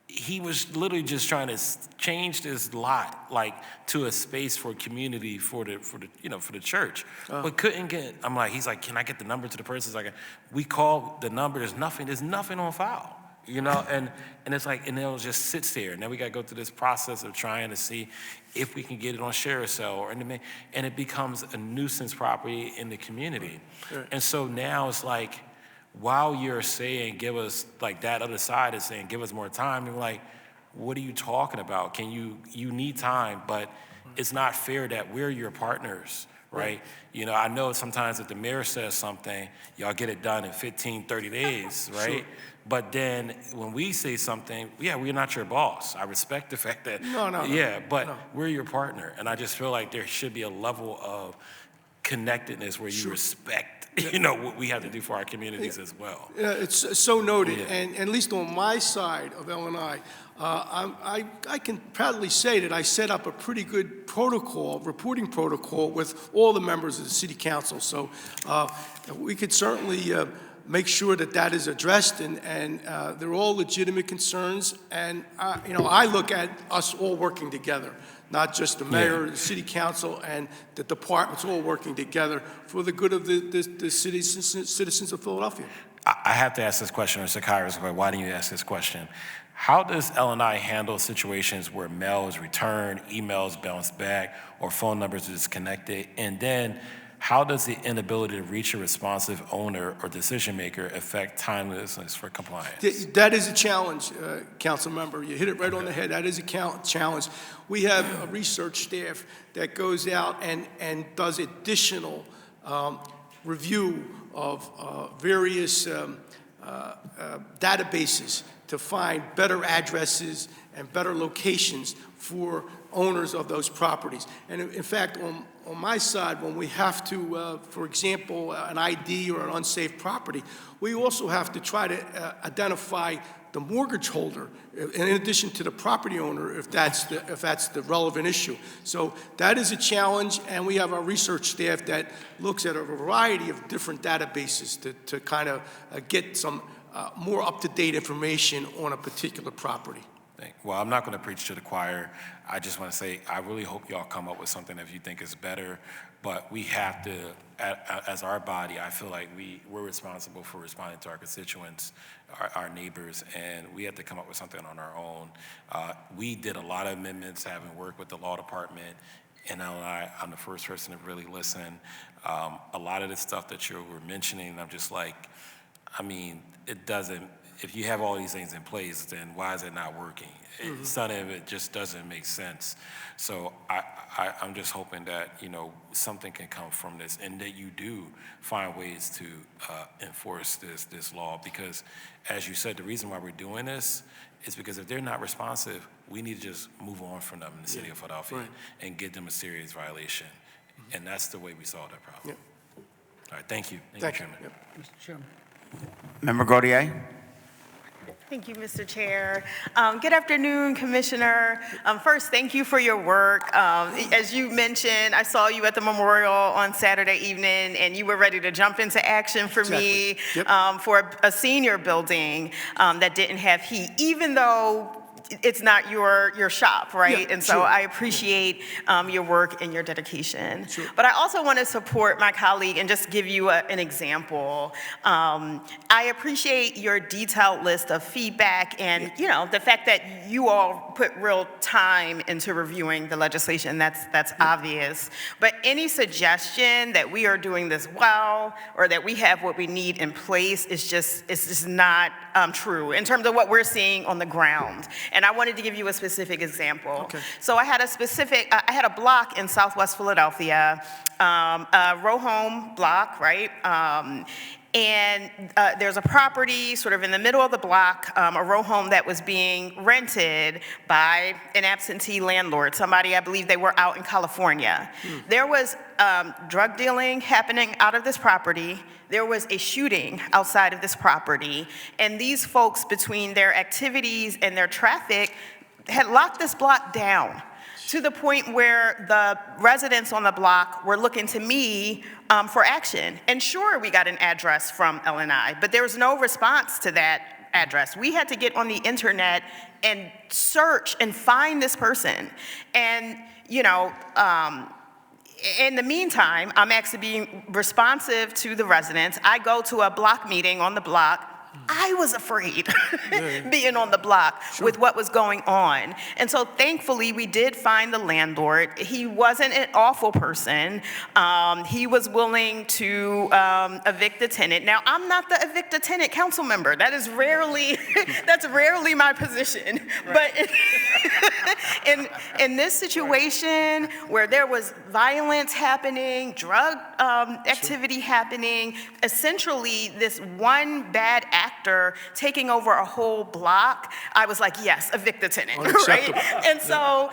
he was literally just trying to change this lot like to a space for community for the church, but couldn't get. He's like, can I get the number to the person? It's like, we called the number. There's nothing on file, and it's like, and it just sits there. And then we got to go through this process of trying to see if we can get it on ShareASale and it becomes a nuisance property in the community. Right. And so now it's like, while you're saying, give us, like that other side is saying, give us more time, you're like, what are you talking about? You need time, but it's not fair that we're your partners, right? I know sometimes if the mayor says something, y'all get it done in 15, 30 days, right? Sure. But then when we say something, we're not your boss. I respect the fact that, we're your partner. And I just feel like there should be a level of connectedness where you respect what we have to do for our communities as well. Yeah, it's so noted, and at least on my side of L&I, I can proudly say that I set up a pretty good reporting protocol with all the members of the city council. So we could certainly make sure that is addressed, and they're all legitimate concerns. And I look at us all working together, not just the mayor, the city council, and the departments all working together for the good of the citizens of Philadelphia. I have to ask this question, or Sakai's, why didn't you ask this question? How does L&I handle situations where mail is returned, emails bounce back, or phone numbers are disconnected? And then how does the inability to reach a responsive owner or decision maker affect timeliness for compliance? That is a challenge, council member. You hit it right on the head. That is a challenge. We have a research staff that goes out and does additional review of various databases to find better addresses and better locations for owners of those properties. And in fact, on my side, when we have to, for example, an ID or an unsafe property, we also have to try to identify the mortgage holder, in addition to the property owner, if that's the relevant issue. So that is a challenge, and we have our research staff that looks at a variety of different databases to kind of get some more up-to-date information on a particular property. Well, I'm not going to preach to the choir. I just want to say I really hope y'all come up with something if you think is better. But we have to, as our body, I feel like we're responsible for responding to our constituents, our neighbors, and we have to come up with something on our own. We did a lot of amendments, having worked with the law department, and I'm the first person to really listen. A lot of the stuff that you were mentioning, I'm just like, it doesn't. If you have all these things in place, then why is it not working? Some of it just doesn't make sense. So I'm just hoping that something can come from this, and that you do find ways to enforce this law. Because, as you said, the reason why we're doing this is because if they're not responsive, we need to just move on from them in the city of Philadelphia and give them a serious violation. And that's the way we solve that problem. All right, thank you. Thank you, Chairman. Mr. Chairman. Member Gautier? Thank you, Mr. Chair. Good afternoon, Commissioner. First, thank you for your work. As you mentioned, I saw you at the memorial on Saturday evening, and you were ready to jump into action for me for a senior building that didn't have heat, even though it's not your shop, right? And so I appreciate your work and your dedication. But I also want to support my colleague and just give you an example. I appreciate your detailed list of feedback and, the fact that you all put real time into reviewing the legislation. That's obvious. But any suggestion that we are doing this well or that we have what we need in place is just not true in terms of what we're seeing on the ground. And I wanted to give you a specific example. So I had a block in Southwest Philadelphia, a row home block, right? And there's a property sort of in the middle of the block, a row home that was being rented by an absentee landlord, somebody, I believe they were out in California. There was drug dealing happening out of this property. There was a shooting outside of this property. And these folks, between their activities and their traffic, had locked this block down to the point where the residents on the block were looking to me for action. And sure, we got an address from LNI, but there was no response to that address. We had to get on the internet and search and find this person. And, you know, in the meantime, I'm actually being responsive to the residents. I go to a block meeting on the block. I was afraid being on the block with what was going on. And so thankfully, we did find the landlord. He wasn't an awful person. He was willing to evict the tenant. Now, I'm not the evict the tenant council member. That is rarely, that's rarely my position. Right. But in this situation where there was violence happening, drug activity happening, essentially this one bad actor taking over a whole block, I was like, yes, evict the tenant, right? And so,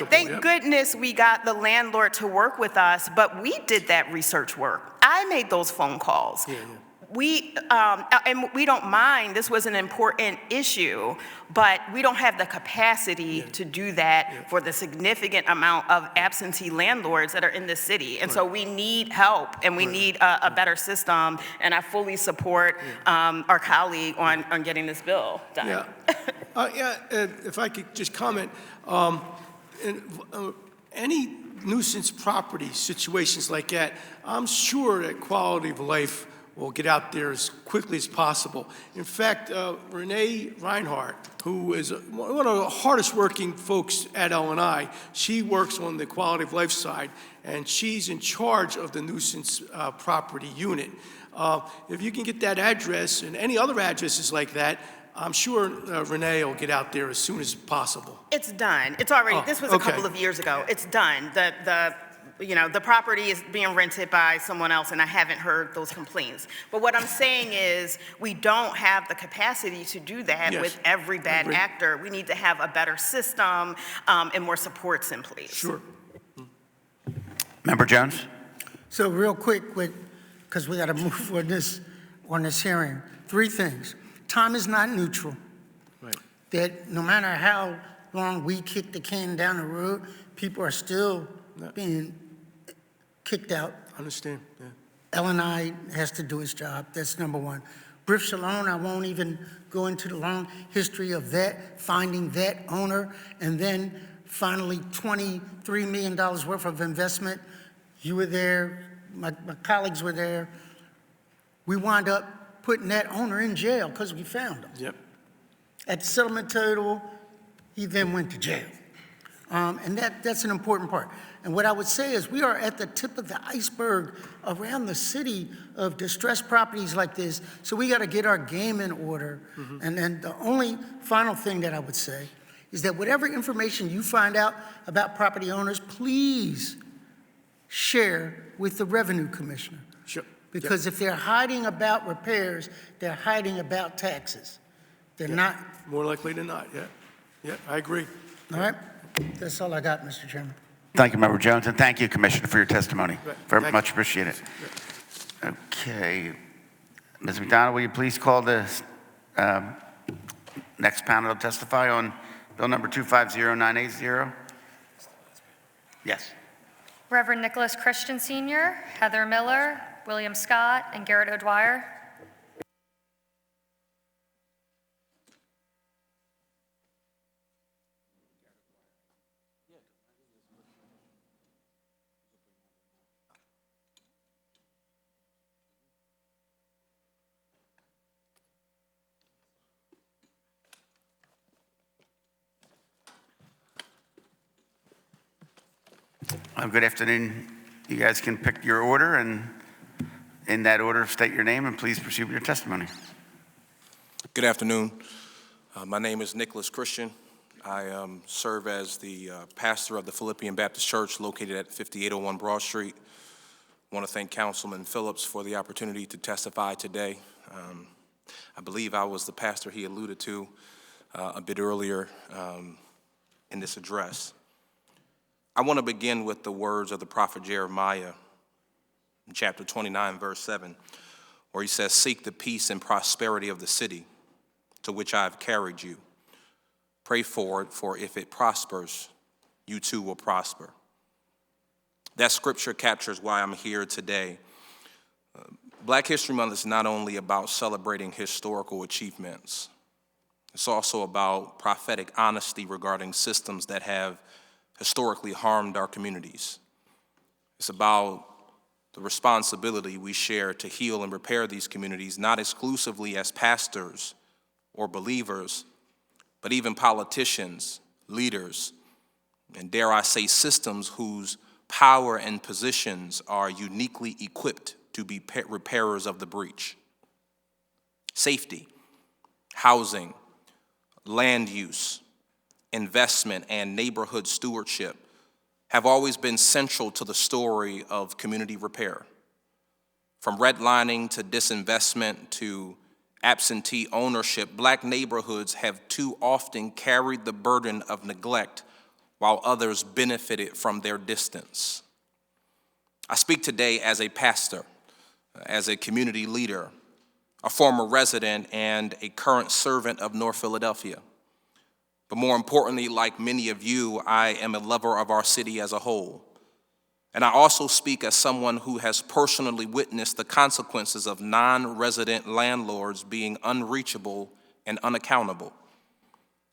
thank goodness we got the landlord to work with us, but we did that research work. I made those phone calls. We, and we don't mind, this was an important issue, but we don't have the capacity to do that for the significant amount of absentee landlords that are in the city. And so we need help and we need a better system, and I fully support our colleague on getting this bill done. If I could just comment, any nuisance property situations like that, I'm sure that quality of life will get out there as quickly as possible. In fact, Renee Reinhardt, who is one of the hardest working folks at LNI, she works on the quality of life side, and she's in charge of the nuisance property unit. If you can get that address and any other addresses like that, I'm sure Renee will get out there as soon as possible. It's done. It's already, this was a couple of years ago. It's done. You know, the property is being rented by someone else, and I haven't heard those complaints. But what I'm saying is we don't have the capacity to do that with every bad actor. We need to have a better system and more supports in place. Sure. Member Jones? So real quick, because we got to move on this hearing, 3 things. Time is not neutral. Right. That no matter how long we kick the can down the road, people are still being kicked out. Understand, LNI has to do its job. That's number 1. Brief Shalom, I won't even go into the long history of that, finding that owner, and then finally $23 million worth of investment. You were there, my colleagues were there. We wound up putting that owner in jail because we found him. Yep. At the settlement table, he then went to jail. And that's an important part. And what I would say is we are at the tip of the iceberg around the city of distressed properties like this, so we got to get our game in order. And then the only final thing that I would say is that whatever information you find out about property owners, please share with the Revenue Commissioner. Sure. Because if they're hiding about repairs, they're hiding about taxes. They're not. More likely than not, yeah, I agree. All right? That's all I got, Mr. Chairman. Thank you, Member Jones, and thank you, Commissioner, for your testimony. Very much appreciated. Okay. Ms. McDonald, will you please call the next panel to testify on Bill number 250980? Yes. Reverend Nicholas Christian Sr., Heather Miller, William Scott, and Garrett O'Dwyer. Good afternoon. You guys can pick your order, and in that order, state your name, and please proceed with your testimony. Good afternoon. My name is Nicholas Christian. I serve as the pastor of the Philippian Baptist Church located at 5801 Broad Street. I want to thank Councilman Phillips for the opportunity to testify today. I believe I was the pastor he alluded to a bit earlier in this address. I want to begin with the words of the prophet Jeremiah in chapter 29, verse 7, where he says, "Seek the peace and prosperity of the city to which I have carried you. Pray for it, for if it prospers, you too will prosper." That scripture captures why I'm here today. Black History Month is not only about celebrating historical achievements, it's also about prophetic honesty regarding systems that have historically harmed our communities. It's about the responsibility we share to heal and repair these communities, not exclusively as pastors or believers, but even politicians, leaders, and dare I say systems whose power and positions are uniquely equipped to be repairers of the breach. Safety, housing, land use, investment, and neighborhood stewardship have always been central to the story of community repair. From redlining to disinvestment to absentee ownership, Black neighborhoods have too often carried the burden of neglect while others benefited from their distance. I speak today as a pastor, as a community leader, a former resident, and a current servant of North Philadelphia. But more importantly, like many of you, I am a lover of our city as a whole. And I also speak as someone who has personally witnessed the consequences of non-resident landlords being unreachable and unaccountable.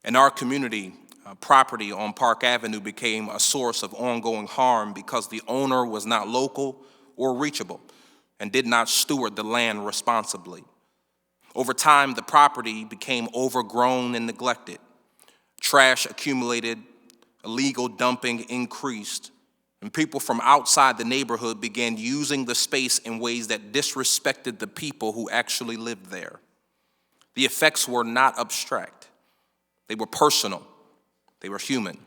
In our community, property on Park Avenue became a source of ongoing harm because the owner was not local or reachable and did not steward the land responsibly. Over time, the property became overgrown and neglected. Trash accumulated, illegal dumping increased, and people from outside the neighborhood began using the space in ways that disrespected the people who actually lived there. The effects were not abstract. They were personal. They were human.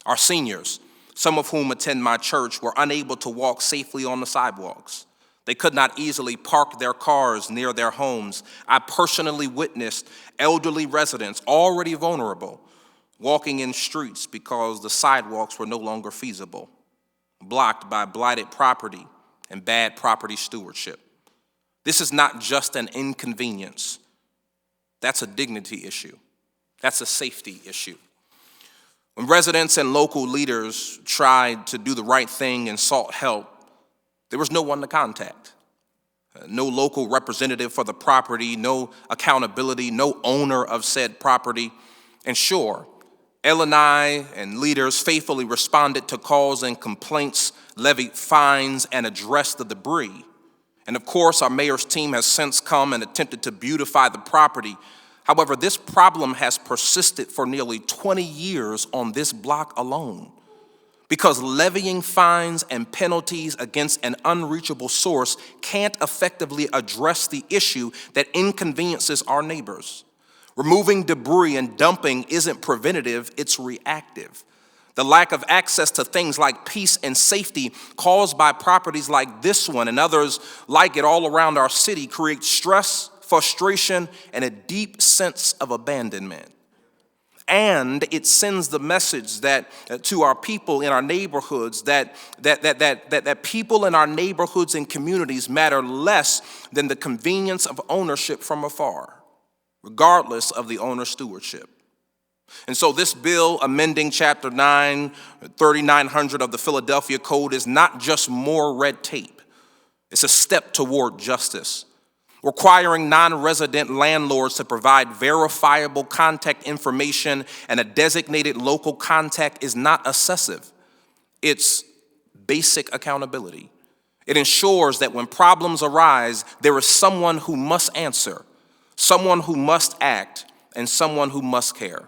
Our seniors, some of whom attend my church, were unable to walk safely on the sidewalks. They could not easily park their cars near their homes. I personally witnessed elderly residents, already vulnerable, walking in streets because the sidewalks were no longer feasible, blocked by blighted property and bad property stewardship. This is not just an inconvenience. That's a dignity issue. That's a safety issue. When residents and local leaders tried to do the right thing and sought help, there was no one to contact. No local representative for the property, no accountability, no owner of said property. And sure, L&I and leaders faithfully responded to calls and complaints, levied fines, and addressed the debris. And of course, our mayor's team has since come and attempted to beautify the property. However, this problem has persisted for nearly 20 years on this block alone, because levying fines and penalties against an unreachable source can't effectively address the issue that inconveniences our neighbors. Removing debris and dumping isn't preventative, it's reactive. The lack of access to things like peace and safety caused by properties like this one and others like it all around our city creates stress, frustration, and a deep sense of abandonment. And it sends the message that to our people in our neighborhoods that people in our neighborhoods and communities matter less than the convenience of ownership from afar, regardless of the owner's stewardship. And so this bill amending Chapter 9, 3900 of the Philadelphia Code is not just more red tape. It's a step toward justice. Requiring non-resident landlords to provide verifiable contact information and a designated local contact is not excessive. It's basic accountability. It ensures that when problems arise, there is someone who must answer, someone who must act, and someone who must care.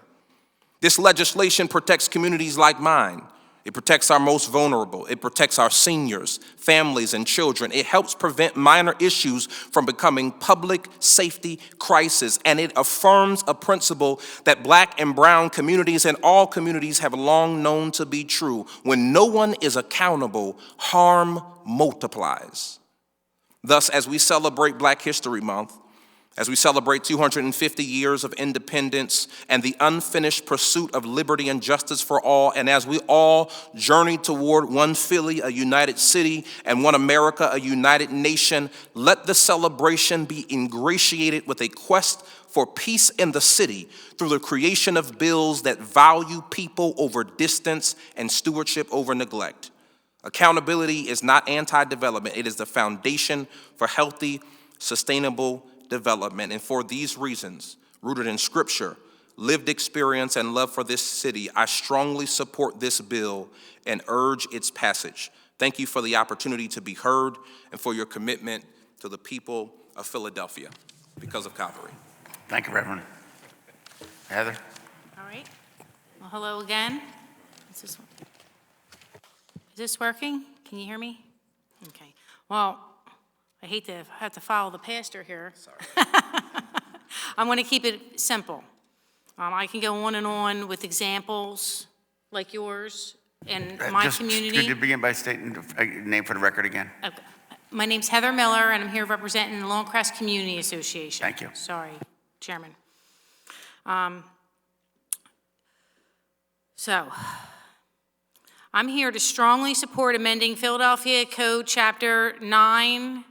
This legislation protects communities like mine. It protects our most vulnerable. It protects our seniors, families, and children. It helps prevent minor issues from becoming public safety crises, and it affirms a principle that Black and brown communities and all communities have long known to be true. When no one is accountable, harm multiplies. Thus, as we celebrate Black History Month, as we celebrate 250 years of independence and the unfinished pursuit of liberty and justice for all, and as we all journey toward one Philly, a united city, and one America, a united nation, let the celebration be ingratiated with a quest for peace in the city through the creation of bills that value people over distance and stewardship over neglect. Accountability is not anti-development. It is the foundation for healthy, sustainable development. And for these reasons, rooted in Scripture, lived experience, and love for this city, I strongly support this bill and urge its passage. Thank you for the opportunity to be heard and for your commitment to the people of Philadelphia because of Calvary. Thank you, Reverend. Heather? All right. Well, hello again. Is this working? Can you hear me? Okay. Well, I hate to have to follow the pastor here. Sorry. I'm going to keep it simple. I can go on and on with examples like yours and my community. Could you begin by stating the name for the record again? Okay. My name's Heather Miller, and I'm here representing the Longcrest Community Association. Thank you. Sorry, Chairman. So, I'm here to strongly support amending Philadelphia Code Chapter 9,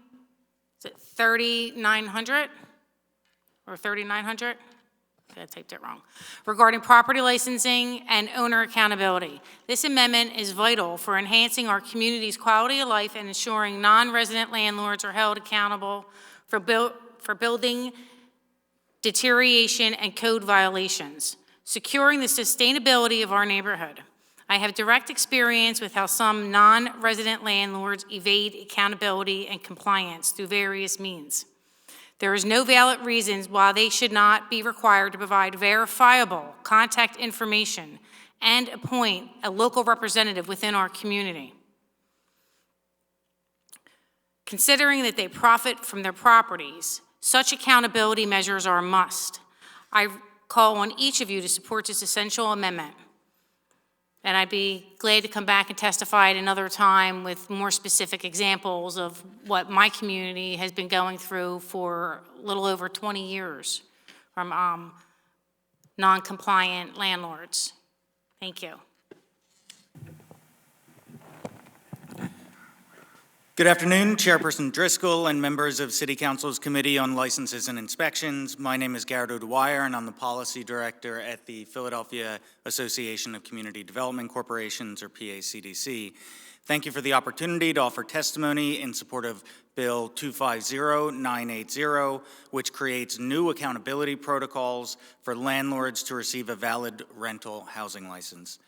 is it 3900? Or 3900? I typed it wrong. Regarding property licensing and owner accountability. This amendment is vital for enhancing our community's quality of life and ensuring non-resident landlords are held accountable for building deterioration and code violations, securing the sustainability of our neighborhood. I have direct experience with how some non-resident landlords evade accountability and compliance through various means. There is no valid reasons why they should not be required to provide verifiable contact information and appoint a local representative within our community. Considering that they profit from their properties, such accountability measures are a must. I call on each of you to support this essential amendment. And I'd be glad to come back and testify at another time with more specific examples of what my community has been going through for a little over 20 years from non-compliant landlords. Thank you. Good afternoon, Chairperson Driscoll and members of City Council's Committee on Licenses and Inspections. My name is Garrett O'Dwyer, and I'm the Policy Director at the Philadelphia Association of Community Development Corporations, or PACDC. Thank you for the opportunity to offer testimony in support of Bill 250980, which creates new accountability protocols for landlords to receive a valid rental housing license.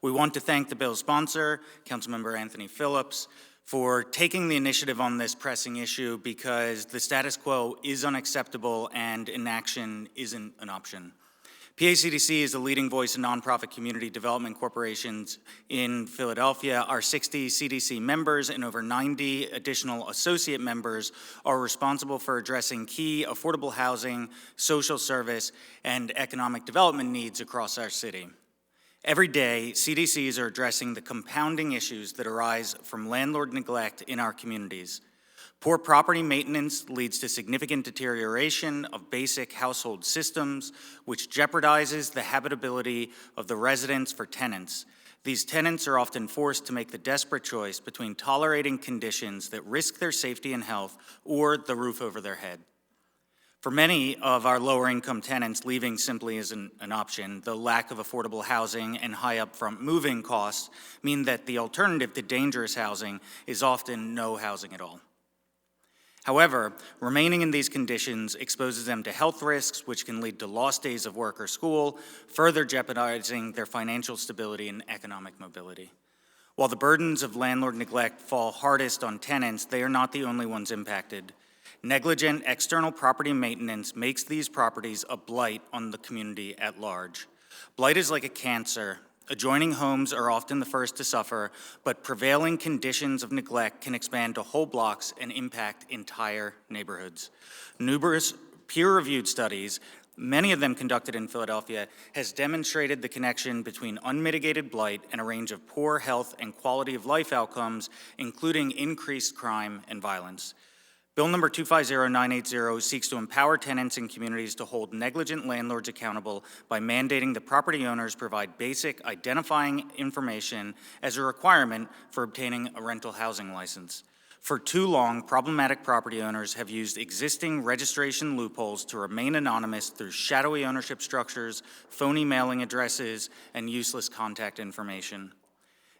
We want to thank the bill's sponsor, Councilmember Anthony Phillips, for taking the initiative on this pressing issue because the status quo is unacceptable and inaction isn't an option. PACDC is the leading voice of nonprofit community development corporations in Philadelphia. Our 60 CDC members and over 90 additional associate members are responsible for addressing key affordable housing, social service, and economic development needs across our city. Every day, CDCs are addressing the compounding issues that arise from landlord neglect in our communities. Poor property maintenance leads to significant deterioration of basic household systems, which jeopardizes the habitability of the residents for tenants. These tenants are often forced to make the desperate choice between tolerating conditions that risk their safety and health or the roof over their head. For many of our lower-income tenants, leaving simply isn't an option. The lack of affordable housing and high upfront moving costs mean that the alternative to dangerous housing is often no housing at all. However, remaining in these conditions exposes them to health risks, which can lead to lost days of work or school, further jeopardizing their financial stability and economic mobility. While the burdens of landlord neglect fall hardest on tenants, they are not the only ones impacted. Negligent external property maintenance makes these properties a blight on the community at large. Blight is like a cancer. Adjoining homes are often the first to suffer, but prevailing conditions of neglect can expand to whole blocks and impact entire neighborhoods. Numerous peer-reviewed studies many of them conducted in Philadelphia, has demonstrated the connection between unmitigated blight and a range of poor health and quality of life outcomes, including increased crime and violence. Bill number 250980 seeks to empower tenants and communities to hold negligent landlords accountable by mandating that property owners provide basic identifying information as a requirement for obtaining a rental housing license. For too long, problematic property owners have used existing registration loopholes to remain anonymous through shadowy ownership structures, phony mailing addresses, and useless contact information.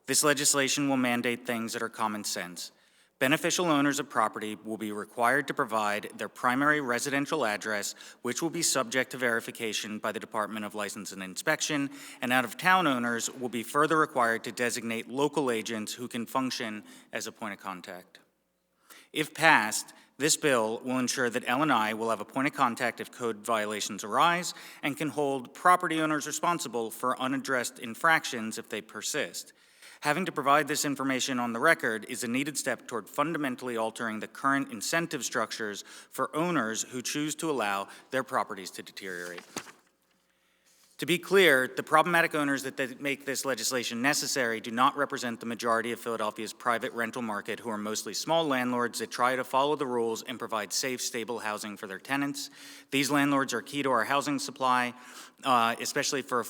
This legislation will mandate things that are common sense. Beneficial owners of property will be required to provide their primary residential address, which will be subject to verification by the Department of License and Inspection, and out-of-town owners will be further required to designate local agents who can function as a point of contact. If passed, this bill will ensure that L&I will have a point of contact if code violations arise and can hold property owners responsible for unaddressed infractions if they persist. Having to provide this information on the record is a needed step toward fundamentally altering the current incentive structures for owners who choose to allow their properties to deteriorate. To be clear, the problematic owners that make this legislation necessary do not represent the majority of Philadelphia's private rental market, who are mostly small landlords that try to follow the rules and provide safe, stable housing for their tenants. These landlords are key to our housing supply, especially for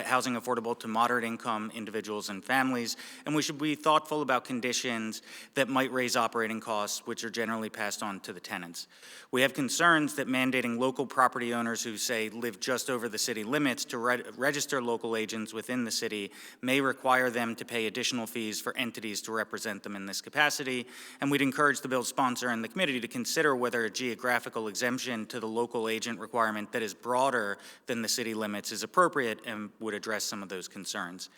housing affordable to moderate income individuals and families, and we should be thoughtful about conditions that might raise operating costs, which are generally passed on to the tenants. We have concerns that mandating local property owners who, say, live just over the city limits to register local agents within the city may require them to pay additional fees for entities to represent them in this capacity, and we'd encourage the bill's sponsor and the committee to consider whether a geographical exemption to the local agent requirement that is broader than the city limits is appropriate and would address some of those concerns.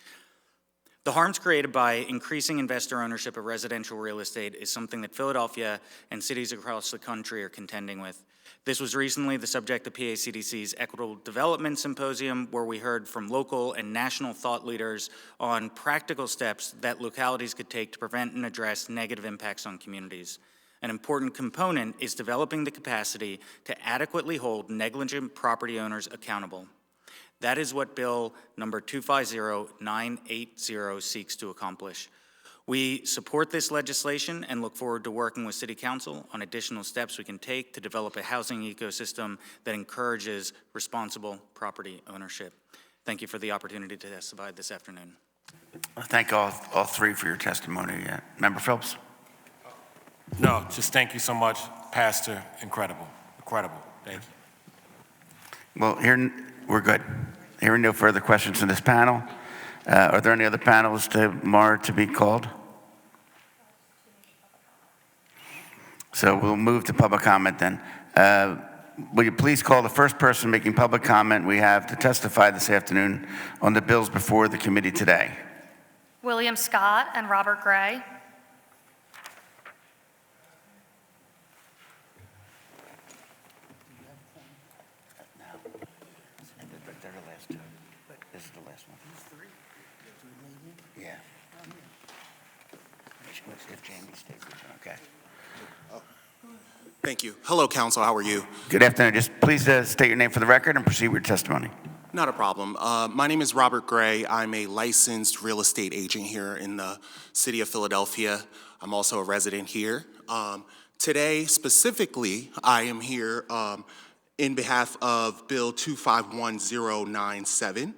The harms created by increasing investor ownership of residential real estate is something that Philadelphia and cities across the country are contending with. This was recently the subject of PACDC's Equitable Development Symposium, where we heard from local and national thought leaders on practical steps that localities could take to prevent and address negative impacts on communities. An important component is developing the capacity to adequately hold negligent property owners accountable. That is what Bill number 250980 seeks to accomplish. We support this legislation and look forward to working with City Council on additional steps we can take to develop a housing ecosystem that encourages responsible property ownership. Thank you for the opportunity to testify this afternoon. Thank all three for your testimony. Member Phillips? No, just thank you so much, Pastor. Incredible, incredible. Thank you. Well, here, we're good. Hearing no further questions in this panel. Are there any other panels to be called? So we'll move to public comment then. Will you please call the first person making public comment we have to testify this afternoon on the bills before the committee today? William Scott and Robert Gray. They're the last two. This is the last one. Yeah. If Jamie stays, okay. Thank you. Hello, Council. How are you? Good afternoon. Just please state your name for the record and proceed with your testimony. Not a problem. My name is Robert Gray. I'm a licensed real estate agent here in the city of Philadelphia. I'm also a resident here. Today, specifically, I am here in behalf of Bill 251097.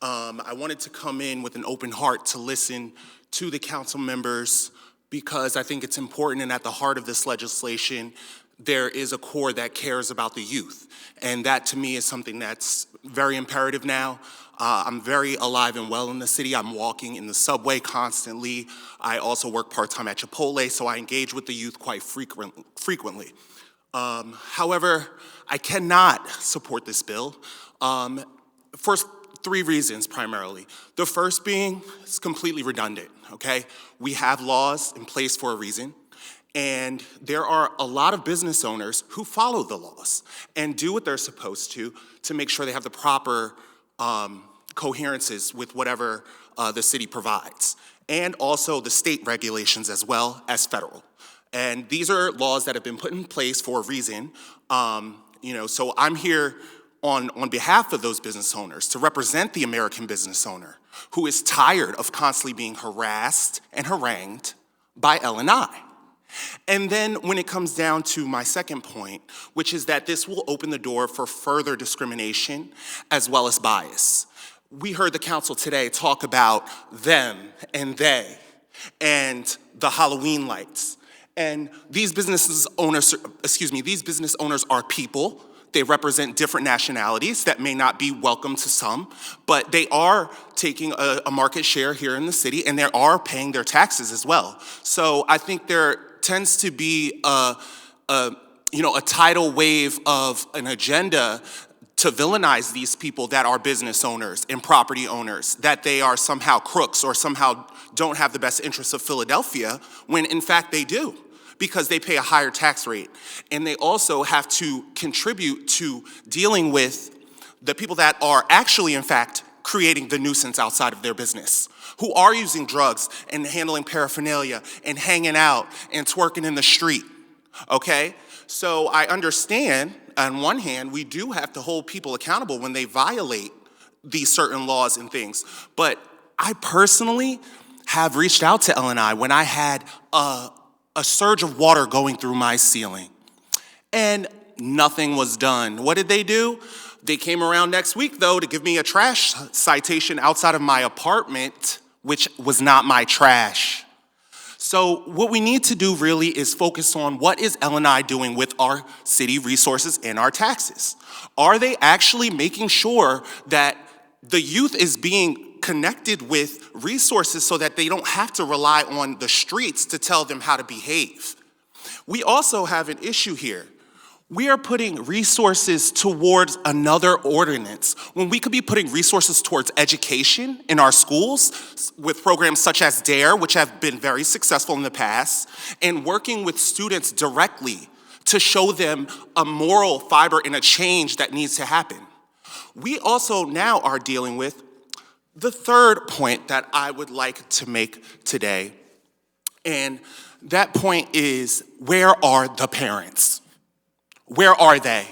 I wanted to come in with an open heart to listen to the council members because I think it's important, and at the heart of this legislation, there is a core that cares about the youth. And that to me is something that's very imperative now. I'm very alive and well in the city. I'm walking in the subway constantly. I also work part-time at Chipotle, so I engage with the youth quite frequently. However, I cannot support this bill for three reasons primarily. The first being it's completely redundant, okay? We have laws in place for a reason, and there are a lot of business owners who follow the laws and do what they're supposed to make sure they have the proper coherences with whatever the city provides, and also the state regulations as well as federal. And these are laws that have been put in place for a reason, so I'm here on behalf of those business owners, to represent the American business owner who is tired of constantly being harassed and harangued by L&I. And then when it comes down to my second point, which is that this will open the door for further discrimination as well as bias. We heard the council today talk about them and they and the Halloween lights. And these business owners are people. They represent different nationalities that may not be welcome to some, but they are taking a market share here in the city, and they are paying their taxes as well. So I think there tends to be a tidal wave of an agenda to villainize these people that are business owners and property owners, that they are somehow crooks or somehow don't have the best interests of Philadelphia, when in fact they do, because they pay a higher tax rate. And they also have to contribute to dealing with the people that are actually, in fact, creating the nuisance outside of their business, who are using drugs and handling paraphernalia and hanging out and twerking in the street, okay? So I understand, on one hand, we do have to hold people accountable when they violate these certain laws and things. But I personally have reached out to L&I when I had a surge of water going through my ceiling, and nothing was done. What did they do? They came around next week, though, to give me a trash citation outside of my apartment, which was not my trash. So what we need to do really is focus on what is L&I doing with our city resources and our taxes. Are they actually making sure that the youth is being connected with resources so that they don't have to rely on the streets to tell them how to behave? We also have an issue here. We are putting resources towards another ordinance when we could be putting resources towards education in our schools with programs such as DARE, which have been very successful in the past, and working with students directly to show them a moral fiber and a change that needs to happen. We also now are dealing with the third point that I would like to make today, and that point is, where are the parents? Where are they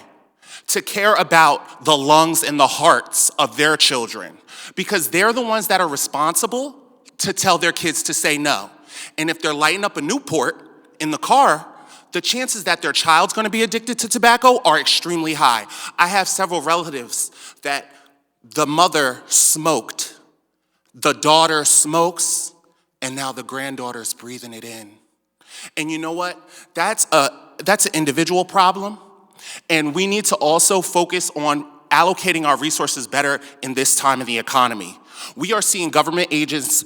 to care about the lungs and the hearts of their children? Because they're the ones that are responsible to tell their kids to say no. And if they're lighting up a Newport in the car, the chances that their child's gonna be addicted to tobacco are extremely high. I have several relatives that the mother smoked, the daughter smokes, and now the granddaughter's breathing it in. And you know what? That's an individual problem, and we need to also focus on allocating our resources better in this time of the economy. We are seeing government agencies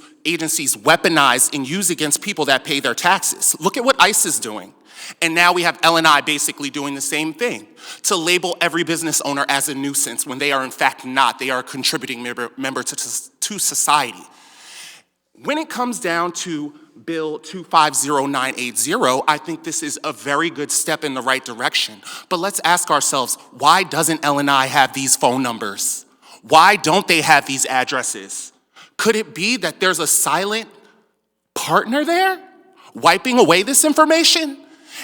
weaponize and use against people that pay their taxes. Look at what ICE is doing. And now we have L&I basically doing the same thing, to label every business owner as a nuisance when they are in fact not. They are a contributing member to society. When it comes down to Bill 250980, I think this is a very good step in the right direction. But let's ask ourselves, why doesn't L&I have these phone numbers? Why don't they have these addresses? Could it be that there's a silent partner there wiping away this information?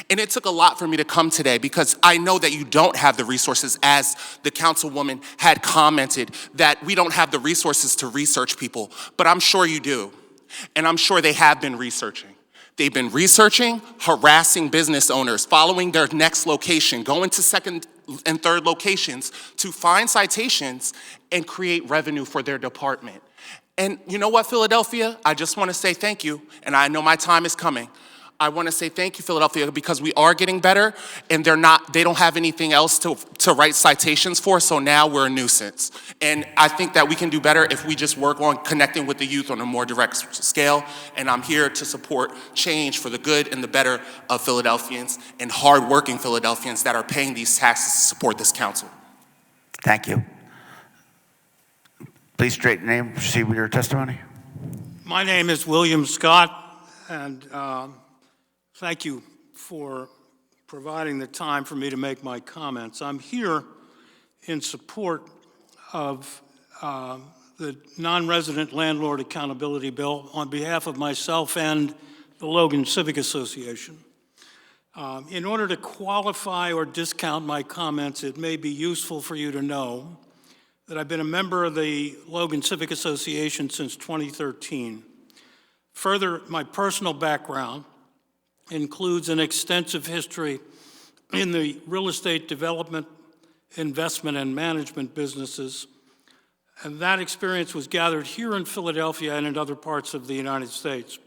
And it took a lot for me to come today, because I know that you don't have the resources, as the councilwoman had commented, that we don't have the resources to research people, but I'm sure you do. And I'm sure they have been researching. They've been researching, harassing business owners, following their next location, going to second and third locations to find citations and create revenue for their department. And you know what, Philadelphia? I just want to say thank you, and I know my time is coming. I want to say thank you, Philadelphia, because we are getting better, and they don't have anything else to write citations for, so now we're a nuisance. And I think that we can do better if we just work on connecting with the youth on a more direct scale, and I'm here to support change for the good and the better of Philadelphians and hardworking Philadelphians that are paying these taxes to support this council. Thank you. Please state your name, proceed with your testimony. My name is William Scott, and thank you for providing the time for me to make my comments. I'm here in support of the non-resident landlord accountability bill on behalf of myself and the Logan Civic Association. In order to qualify or discount my comments, it may be useful for you to know that I've been a member of the Logan Civic Association since 2013. Further, my personal background includes an extensive history in the real estate development, investment, and management businesses, and that experience was gathered here in Philadelphia and in other parts of the United States.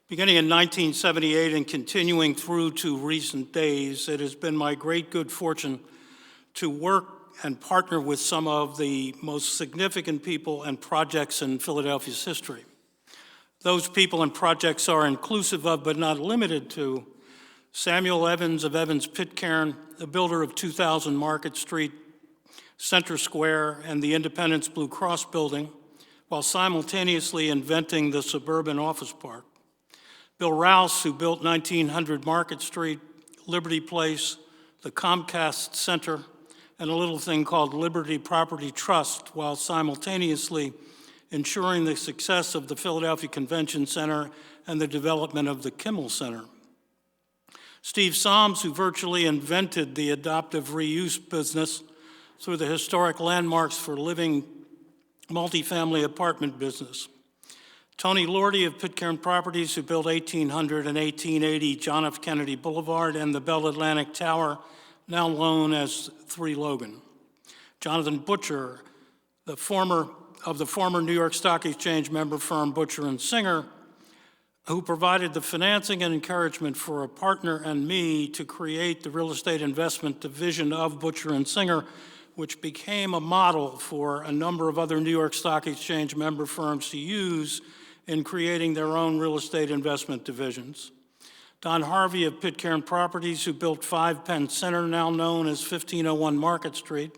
Beginning in 1978 and continuing through to recent days, it has been my great good fortune to work and partner with some of the most significant people and projects in Philadelphia's history. Those people and projects are inclusive of, but not limited to, Samuel Evans of Evans Pitcairn, the builder of 2000 Market Street, Center Square, and the Independence Blue Cross building, while simultaneously inventing the suburban office park. Bill Rouse, who built 1900 Market Street, Liberty Place, the Comcast Center, and a little thing called Liberty Property Trust, while simultaneously ensuring the success of the Philadelphia Convention Center and the development of the Kimmel Center. Steve Soms, who virtually invented the adoptive reuse business through the historic Landmarks for Living multifamily apartment business. Tony Lordy of Pitcairn Properties, who built 1800 and 1880 John F. Kennedy Boulevard and the Bell Atlantic Tower, now known as 3 Logan. Jonathan Butcher, the former New York Stock Exchange member firm Butcher and Singer, who provided the financing and encouragement for a partner and me to create the real estate investment division of Butcher and Singer, which became a model for a number of other New York Stock Exchange member firms to use in creating their own real estate investment divisions. Don Harvey of Pitcairn Properties, who built 5 Penn Center, now known as 1501 Market Street,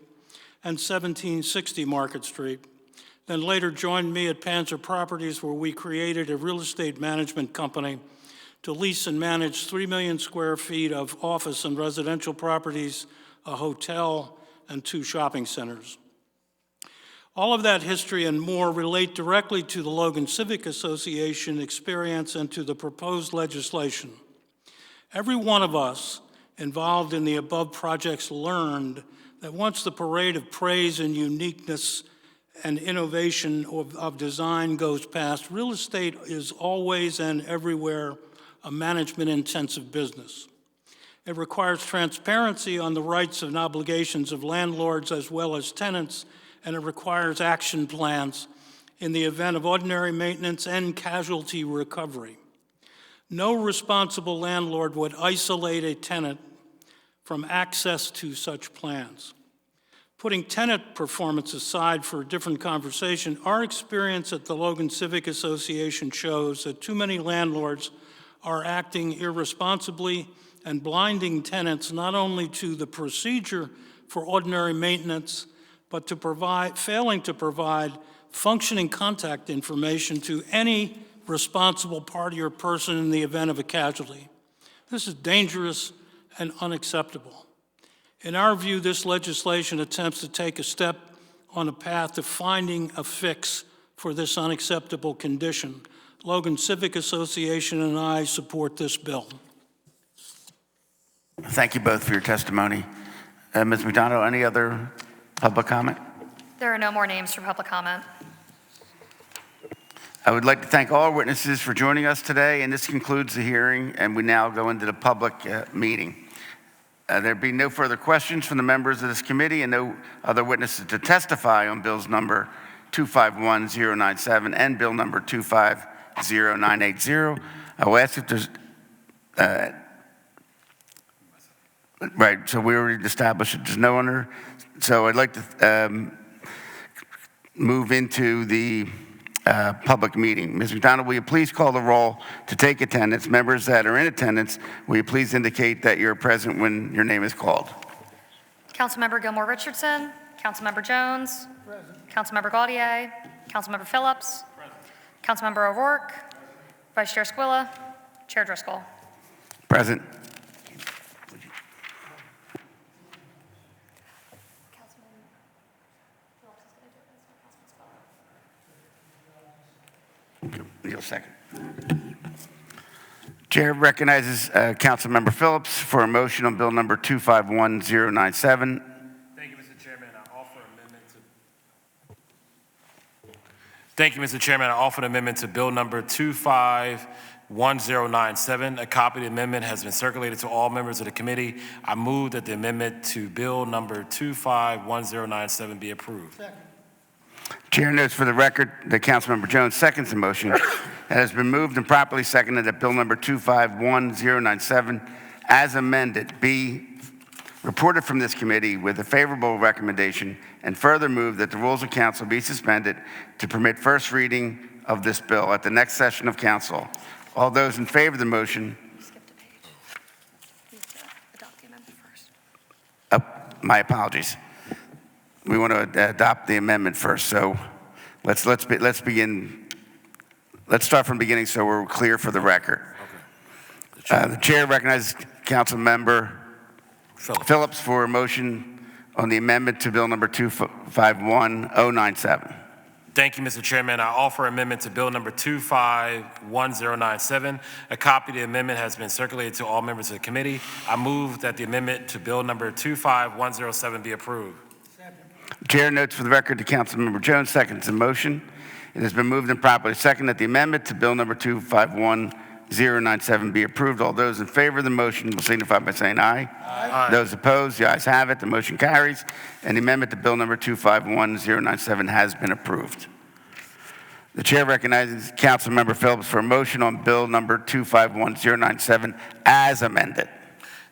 and 1760 Market Street. Then later joined me at Panzer Properties, where we created a real estate management company to lease and manage 3 million square feet of office and residential properties, a hotel, and 2 shopping centers. All of that history and more relate directly to the Logan Civic Association experience and to the proposed legislation. Every one of us involved in the above projects learned that once the parade of praise and uniqueness and innovation of design goes past, real estate is always and everywhere a management-intensive business. It requires transparency on the rights and obligations of landlords as well as tenants, and it requires action plans in the event of ordinary maintenance and casualty recovery. No responsible landlord would isolate a tenant from access to such plans. Putting tenant performance aside for a different conversation, our experience at the Logan Civic Association shows that too many landlords are acting irresponsibly and blinding tenants not only to the procedure for ordinary maintenance, but failing to provide functioning contact information to any responsible party or person in the event of a casualty. This is dangerous and unacceptable. In our view, this legislation attempts to take a step on a path to finding a fix for this unacceptable condition. Logan Civic Association and I support this bill. Thank you both for your testimony. Ms. McDonald, any other public comment? There are no more names for public comment. I would like to thank all witnesses for joining us today, and this concludes the hearing, and we now go into the public meeting. There be no further questions from the members of this committee and no other witnesses to testify on bills number 251097 and bill number 250980. I will ask if there's, right, so we already established that there's no one. So I'd like to move into the public meeting. Ms. McDonald, will you please call the roll to take attendance? Members that are in attendance, will you please indicate that you're present when your name is called? Councilmember Gilmore Richardson, Councilmember Jones, Councilmember Gaudier, Councilmember Phillips, Councilmember O'Rourke, Vice Chair Squilla, Chair Driscoll. Present. Neil, second. Chair recognizes Councilmember Phillips for a motion on Bill number 251097. Thank you, Mr. Chairman. I offer amendment to. Thank you, Mr. Chairman. I offer an amendment to Bill number 251097. A copy of the amendment has been circulated to all members of the committee. I move that the amendment to Bill number 251097 be approved. Chair notes for the record that Councilmember Jones seconds the motion. It has been moved and properly seconded that Bill number 251097, as amended, be reported from this committee with a favorable recommendation, and further move that the rules of council be suspended to permit first reading of this bill at the next session of council. All those in favor of the motion, Skip the page. Need to adopt the amendment first. my apologies. We want to adopt the amendment first, so let's begin. Let's start from the beginning so we're clear for the record. The chair recognizes Councilmember Phillips for a motion on the amendment to Bill number 251097. Thank you, Mr. Chairman. I offer amendment to Bill number 251097. A copy of the amendment has been circulated to all members of the committee. I move that the amendment to Bill number 25107 be approved. Chair notes for the record that Councilmember Jones seconds the motion. It has been moved and properly seconded that the amendment to Bill number 251097 be approved. All those in favor of the motion will signify by saying aye. Aye. Those opposed, the ayes have it. The motion carries, and the amendment to Bill number 251097 has been approved. The chair recognizes Councilmember Phillips for a motion on Bill number 251097 as amended.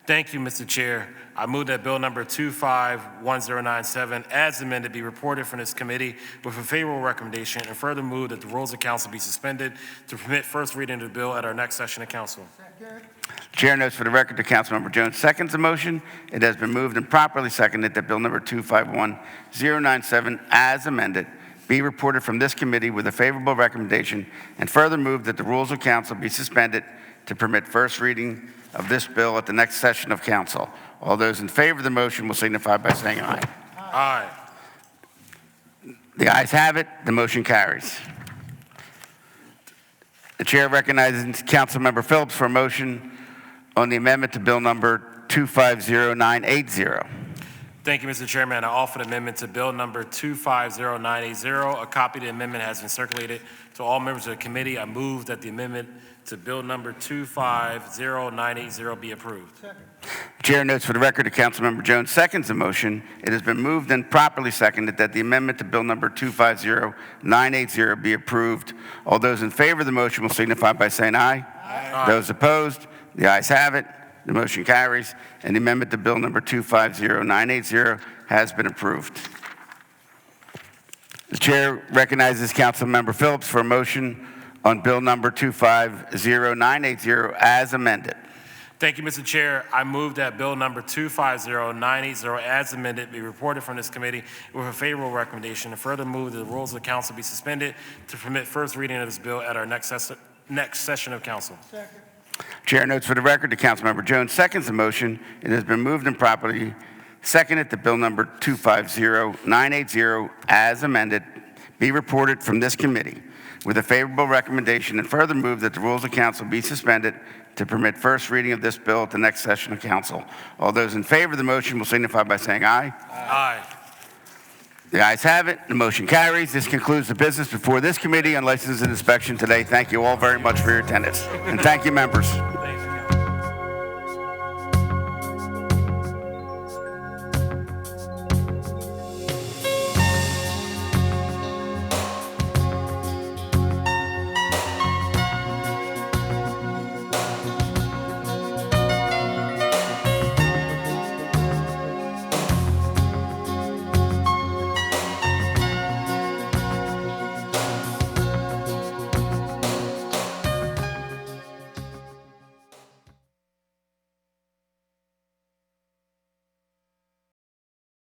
Thank you, Mr. Chair. I move that Bill number 251097, as amended, be reported from this committee with a favorable recommendation, and further move that the rules of council be suspended to permit first reading of the bill at our next session of council. Chair notes for the record that Councilmember Jones seconds the motion. It has been moved and properly seconded that Bill number 251097, as amended, be reported from this committee with a favorable recommendation, and further move that the rules of council be suspended to permit first reading of this bill at the next session of council. All those in favor of the motion will signify by saying aye. Aye. The ayes have it. The motion carries. The chair recognizes Councilmember Phillips for a motion on the amendment to Bill number 250980. Thank you, Mr. Chairman. I offer an amendment to Bill number 250980. A copy of the amendment has been circulated to all members of the committee. I move that the amendment to Bill number 250980 be approved. Chair notes for the record that Councilmember Jones seconds the motion. It has been moved and properly seconded that the amendment to Bill number 250980 be approved. All those in favor of the motion will signify by saying aye. Aye. Those opposed, the ayes have it. The motion carries, and the amendment to Bill number 250980 has been approved. The chair recognizes Councilmember Phillips for a motion on Bill number 250980 as amended. Thank you, Mr. Chair. I move that Bill number 250980, as amended, be reported from this committee with a favorable recommendation, and further move that the rules of council be suspended to permit first reading of this bill at our next session of council. Second. Chair notes for the record that Councilmember Jones seconds the motion. It has been moved and properly seconded that Bill number 250980, as amended, be reported from this committee with a favorable recommendation, and further move that the rules of council be suspended to permit first reading of this bill at the next session of council. All those in favor of the motion will signify by saying aye. Aye. The ayes have it. The motion carries. This concludes the business before this committee on license and inspection today. Thank you all very much for your attendance. And thank you, members.